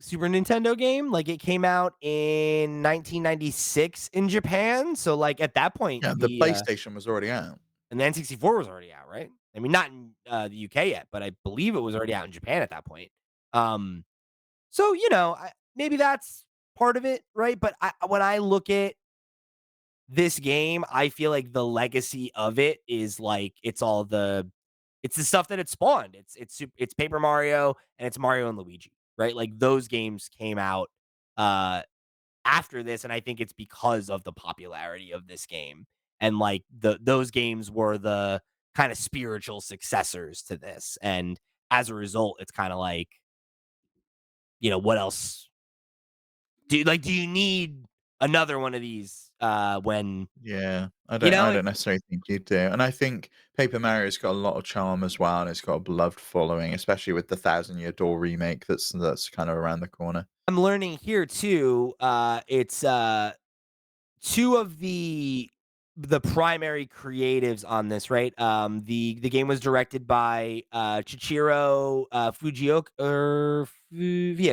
[SPEAKER 1] Super Nintendo game. Like it came out in 1996 in Japan. So like at that point,
[SPEAKER 2] Yeah, the PlayStation was already out.
[SPEAKER 1] and the N64 was already out, right? I mean, not in the UK yet, but I believe it was already out in Japan at that point. Um, so maybe that's part of it, right? But when I look at this game, I feel like the legacy of it is like it's the stuff that it spawned. It's Paper Mario and it's Mario and Luigi, right? Like those games came out uh after this, and I think it's because of the popularity of this game. And like those games were the kind of spiritual successors to this. And as a result, it's kind of like, what else do you need another one of these when
[SPEAKER 2] Yeah,
[SPEAKER 1] you know
[SPEAKER 2] I
[SPEAKER 1] it,
[SPEAKER 2] don't necessarily think you do, and I think Paper Mario's got a lot of charm as well, and it's got a beloved following, especially with the Thousand Year Door remake that's kind of around the corner.
[SPEAKER 1] I'm learning here too. It's two of the primary creatives on this, right? The game was directed by Chichiro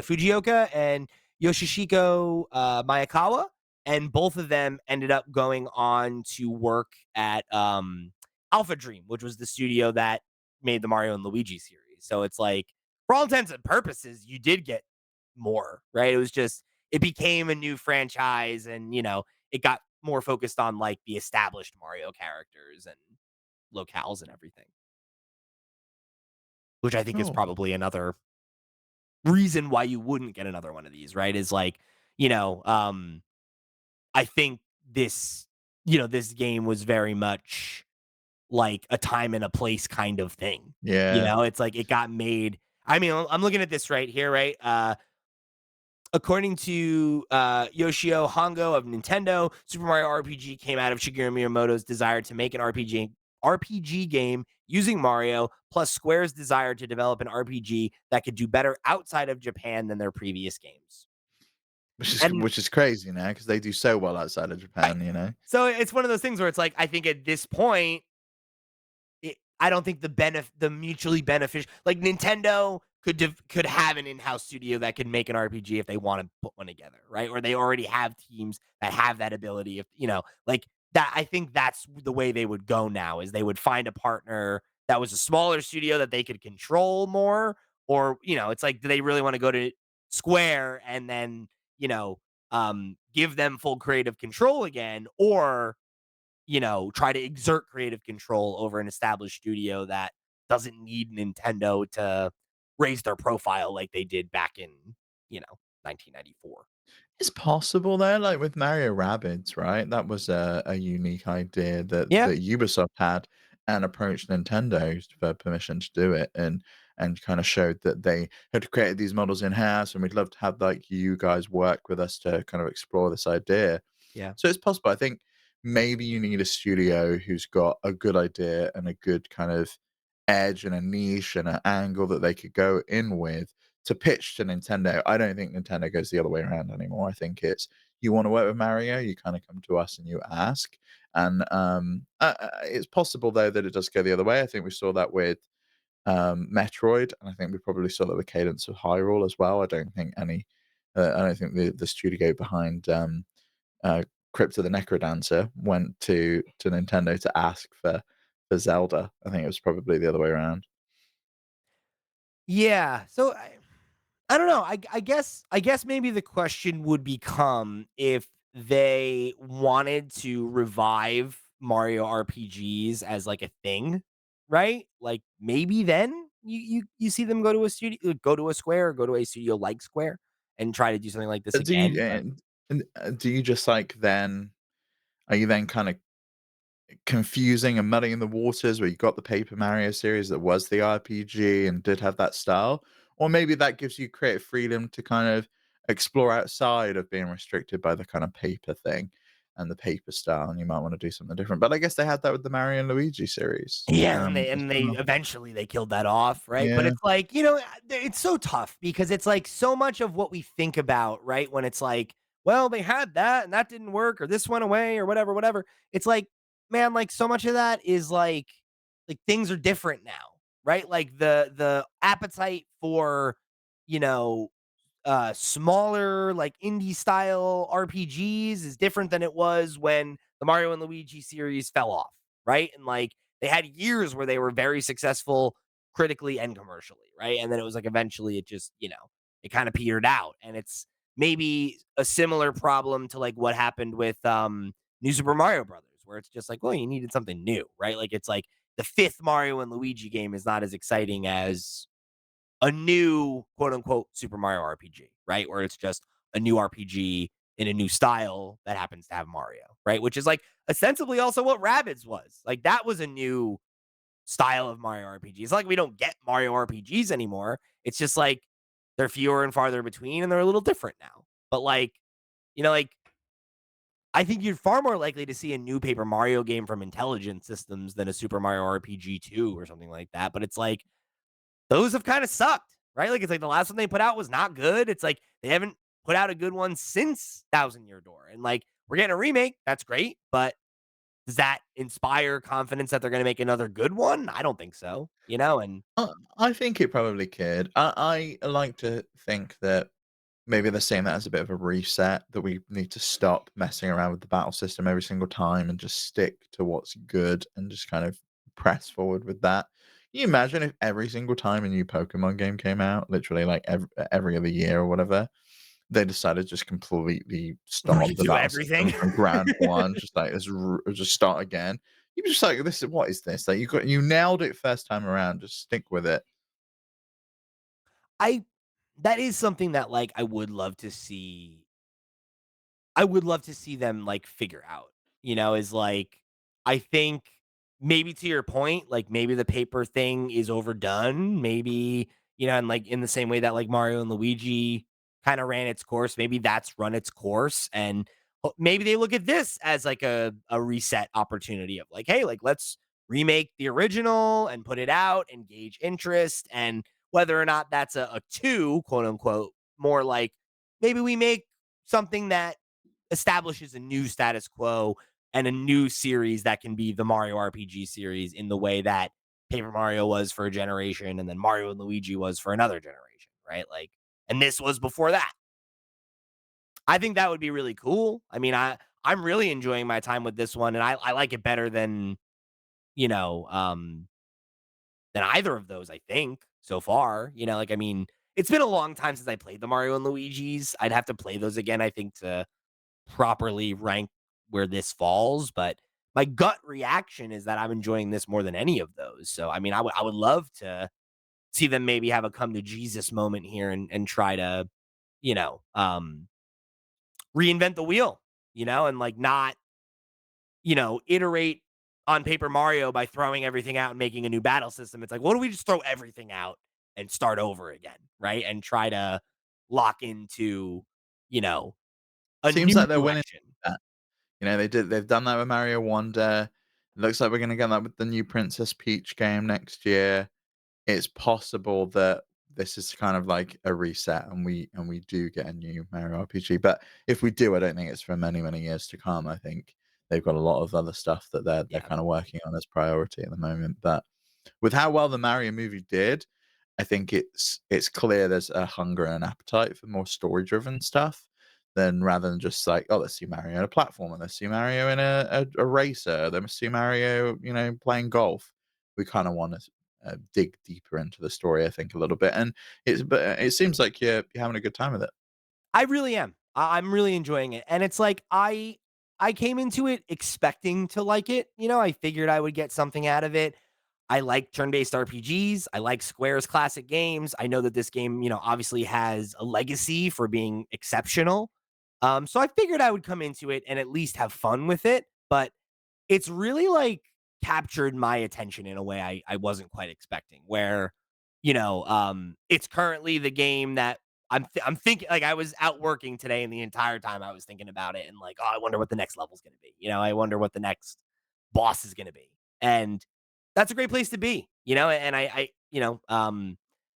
[SPEAKER 1] Fujioka and Yoshishiko Mayakawa, and both of them ended up going on to work at Alpha Dream, which was the studio that made the Mario and Luigi series. So it's like, for all intents and purposes, you did get more, right? It was just it became a new franchise, and it got more focused on like the established Mario characters and locales and everything, which I think is
[SPEAKER 2] Cool.
[SPEAKER 1] probably another reason why you wouldn't get another one of these, right? Is like, you know, um, I think this game was very much like a time and a place kind of thing.
[SPEAKER 2] Yeah.
[SPEAKER 1] It's like it got made. I mean, I'm looking at this right here, right? According to Yoshio Hongo of Nintendo, Super Mario RPG came out of Shigeru Miyamoto's desire to make an RPG game using Mario, plus Square's desire to develop an RPG that could do better outside of Japan than their previous games. And
[SPEAKER 2] which is crazy now because they do so well outside of
[SPEAKER 1] right.
[SPEAKER 2] Japan, you know?
[SPEAKER 1] So it's one of those things where it's like, I think at this point, I don't think the mutually beneficial, like Nintendo could have an in-house studio that could make an RPG if they want to put one together, right? Or they already have teams that have that ability. If like that, I think that's the way they would go now. Is they would find a partner that was a smaller studio that they could control more, or it's like, do they really want to go to Square and then give them full creative control again, or try to exert creative control over an established studio that doesn't need Nintendo to raise their profile like they did back in, you know, 1994.
[SPEAKER 2] It's possible though, like with Mario Rabbids, right? That was a unique idea
[SPEAKER 1] Yeah,
[SPEAKER 2] that Ubisoft had and approached Nintendo for permission to do it, and kind of showed that they had created these models in house, and we'd love to have like you guys work with us to kind of explore this idea.
[SPEAKER 1] yeah.
[SPEAKER 2] So it's possible. I think maybe you need a studio who's got a good idea and a good kind of edge and a niche and an angle that they could go in with to pitch to Nintendo. I don't think Nintendo goes the other way around anymore. I think it's you want to work with Mario, you kind of come to us and you ask. And it's possible though that it does go the other way. I think we saw that with Metroid, and I think we probably saw that with Cadence of Hyrule as well. I don't think the studio behind uh, Crypt of the Necrodancer went to Nintendo to ask for Zelda. I think it was probably the other way around.
[SPEAKER 1] Yeah. So I don't know. I guess maybe the question would become if they wanted to revive Mario RPGs as like a thing, right? Like maybe then you see them go to a studio, go to a Square, or go to a studio like Square and try to do something like this
[SPEAKER 2] Do you
[SPEAKER 1] again. But
[SPEAKER 2] do you just like then are you then kind of confusing and muddying the waters where you got the Paper Mario series that was the RPG and did have that style? Or maybe that gives you creative freedom to kind of explore outside of being restricted by the kind of paper thing and the paper style, and you might want to do something different. But I guess they had that with the Mario and Luigi series,
[SPEAKER 1] yeah, and they
[SPEAKER 2] as
[SPEAKER 1] and they
[SPEAKER 2] well.
[SPEAKER 1] eventually they killed that off, right? But
[SPEAKER 2] Yeah.
[SPEAKER 1] it's like, it's so tough because it's like so much of what we think about, right? When it's like, well, they had that and that didn't work, or this went away, or whatever, whatever. It's like, man, like so much of that is like things are different now, right? Like the appetite for, you know, smaller, like indie style RPGs is different than it was when the Mario and Luigi series fell off, right? And like they had years where they were very successful critically and commercially, right? And then it was like eventually it just, it kind of petered out. And it's maybe a similar problem to like what happened with New Super Mario Brothers, where it's just like, well, you needed something new, right? Like it's like the fifth Mario and Luigi game is not as exciting as a new quote unquote Super Mario RPG, right? Where it's just a new RPG in a new style that happens to have Mario, right? Which is like ostensibly also what Rabbids was. Like that was a new style of Mario RPG. It's like we don't get Mario RPGs anymore. It's just like they're fewer and farther between and they're a little different now. But like I think you're far more likely to see a new Paper Mario game from Intelligent Systems than a Super Mario RPG 2 or something like that. But it's like those have kind of sucked, right? Like it's like the last one they put out was not good. It's like they haven't put out a good one since Thousand Year Door. And like we're getting a remake. That's great. But does that inspire confidence that they're going to make another good one? I don't think so, and
[SPEAKER 2] I think it probably could. I like to think that maybe they're saying that as a bit of a reset, that we need to stop messing around with the battle system every single time and just stick to what's good and just kind of press forward with that. Can you imagine if every single time a new Pokemon game came out, literally like every other year or whatever, they decided to just completely stop the
[SPEAKER 1] redo
[SPEAKER 2] battle
[SPEAKER 1] everything.
[SPEAKER 2] system from ground one, just like just start again. You just like this is what is this? Like you nailed it first time around, just stick with it.
[SPEAKER 1] I That is something that like I would love to see them like figure out, is like I think maybe to your point, like maybe the paper thing is overdone. Maybe, and like in the same way that like Mario and Luigi kind of ran its course, maybe that's run its course. And maybe they look at this as like a reset opportunity of like, hey, like let's remake the original and put it out and gauge interest. And whether or not that's a two, quote unquote, more like maybe we make something that establishes a new status quo and a new series that can be the Mario RPG series in the way that Paper Mario was for a generation and then Mario and Luigi was for another generation, right? Like, and this was before that. I think that would be really cool. I mean, I'm really enjoying my time with this one, and I like it better than you know than either of those. I think so far, like I mean, it's been a long time since I played the Mario and Luigi's. I'd have to play those again, I think, to properly rank where this falls. But my gut reaction is that I'm enjoying this more than any of those. So I mean, I would love to see them maybe have a come to Jesus moment here and try to you know um reinvent the wheel, and like not, iterate on Paper Mario by throwing everything out and making a new battle system. It's like, what do we just throw everything out and start over again, right? And try to lock into, you know, a
[SPEAKER 2] Seems
[SPEAKER 1] new
[SPEAKER 2] like they're winning
[SPEAKER 1] direction.
[SPEAKER 2] that. They've done that with Mario Wonder. Looks like we're gonna get that with the new Princess Peach game next year. It's possible that this is kind of like a reset and we do get a new Mario RPG. But if we do, I don't think it's for many, many years to come. I think they've got a lot of other stuff that they're
[SPEAKER 1] Yeah.
[SPEAKER 2] kind of working on as priority at the moment. But with how well the Mario movie did, I think it's clear there's a hunger and an appetite for more story driven stuff than rather than just like, oh, let's see Mario in a platformer, let's see Mario in a racer, let's see Mario, playing golf. We kind of want to dig deeper into the story, I think, a little bit. And it seems like you're having a good time with it.
[SPEAKER 1] I really am. I'm really enjoying it. And it's like I came into it expecting to like it. I figured I would get something out of it. I like turn-based RPGs. I like Square's classic games. I know that this game, obviously has a legacy for being exceptional. So I figured I would come into it and at least have fun with it. But it's really, like, captured my attention in a way I wasn't quite expecting, where, it's currently the game that I'm thinking like, I was out working today, and the entire time I was thinking about it and like, "Oh, I wonder what the next level's gonna be." I wonder what the next boss is gonna be, and that's a great place to be, and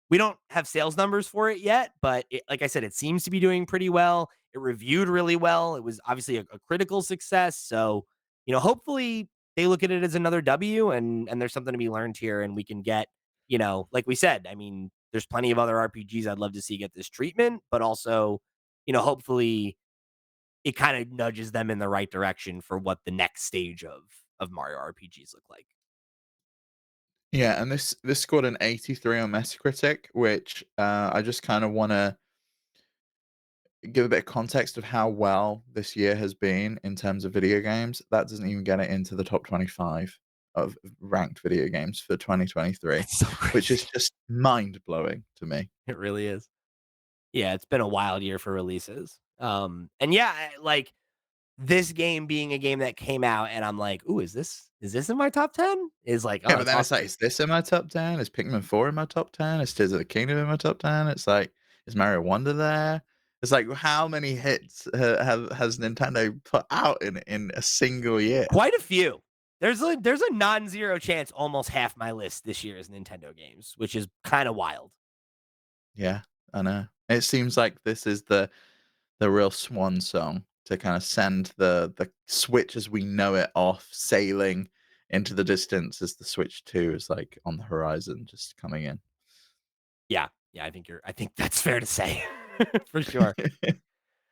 [SPEAKER 1] we don't have sales numbers for it yet, but like I said, it seems to be doing pretty well. It reviewed really well. It was obviously a critical success, so hopefully they look at it as another W and there's something to be learned here and we can get, like we said, I mean, there's plenty of other RPGs I'd love to see get this treatment, but also, hopefully it kind of nudges them in the right direction for what the next stage of Mario RPGs look like.
[SPEAKER 2] Yeah, and this scored an 83 on Metacritic, which I just kind of want to give a bit of context of how well this year has been in terms of video games. That doesn't even get it into the top 25 of ranked video games for 2023,
[SPEAKER 1] It's so
[SPEAKER 2] which is
[SPEAKER 1] crazy.
[SPEAKER 2] just mind blowing to me.
[SPEAKER 1] It really is. Yeah, it's been a wild year for releases. And yeah, like this game being a game that came out and I'm like, "Ooh, is this in my top 10?" Is like,
[SPEAKER 2] Yeah,
[SPEAKER 1] "Oh,
[SPEAKER 2] but
[SPEAKER 1] that's
[SPEAKER 2] then it's like,
[SPEAKER 1] awesome."
[SPEAKER 2] is this in my top 10? Is Pikmin 4 in my top 10? Is Tears of the Kingdom in my top 10? It's like, is Mario Wonder there? It's like, how many hits has Nintendo put out in a single year?
[SPEAKER 1] Quite a few. There's a non-zero chance almost half my list this year is Nintendo games, which is kind of wild.
[SPEAKER 2] Yeah, I know. It seems like this is the real swan song to kind of send the Switch as we know it off sailing into the distance as the Switch 2 is like on the horizon just coming in.
[SPEAKER 1] Yeah. Yeah, I think that's fair to say. For sure.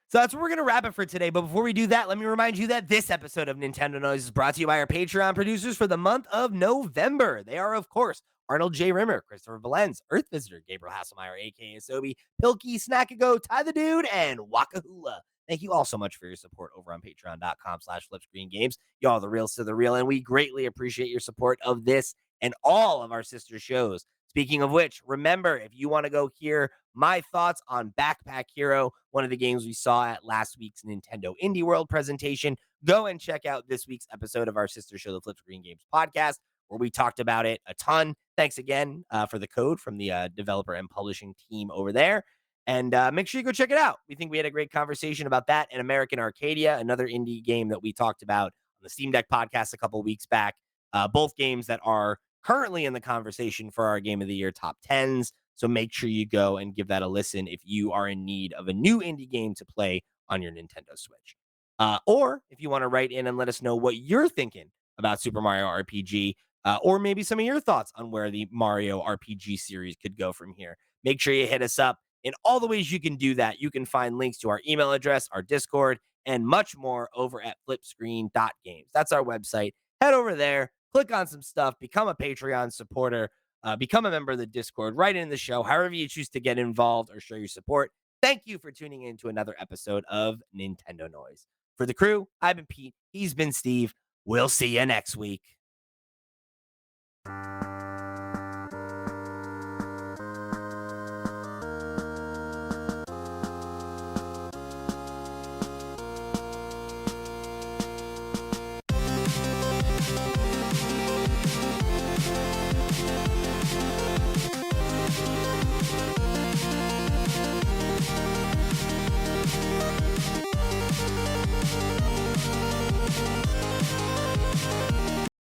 [SPEAKER 1] So that's where we're going to wrap it for today. But before we do that, let me remind you that this episode of Nintendo Noise is brought to you by our Patreon producers for the month of November. They are, of course, Arnold J. Rimmer, Christopher Valenz, Earth Visitor, Gabriel Hasselmeyer, aka Sobi, Pilkey, Snackago, Ty the Dude, and Wakahula. Thank you all so much for your support over on patreon.com/flipscreengames. Y'all are the real to the real, and we greatly appreciate your support of this and all of our sister shows. Speaking of which, remember, if you want to go hear my thoughts on Backpack Hero, one of the games we saw at last week's Nintendo Indie World presentation, go and check out this week's episode of our sister show, the Flip Screen Games podcast, where we talked about it a ton. Thanks again for the code from the developer and publishing team over there. And make sure you go check it out. We think we had a great conversation about that and American Arcadia, another indie game that we talked about on the Steam Deck podcast a couple weeks back. Both games that are currently in the conversation for our Game of the Year top 10s. So make sure you go and give that a listen if you are in need of a new indie game to play on your Nintendo Switch. Or if you want to write in and let us know what you're thinking about Super Mario RPG, or maybe some of your thoughts on where the Mario RPG series could go from here, make sure you hit us up. In all the ways you can do that, you can find links to our email address, our Discord, and much more over at flipscreen.games. That's our website. Head over there, click on some stuff, become a Patreon supporter, become a member of the Discord, write in the show, however you choose to get involved or show your support. Thank you for tuning in to another episode of Nintendo Noise. For the crew, I've been Pete. He's been Steve. We'll see you next week.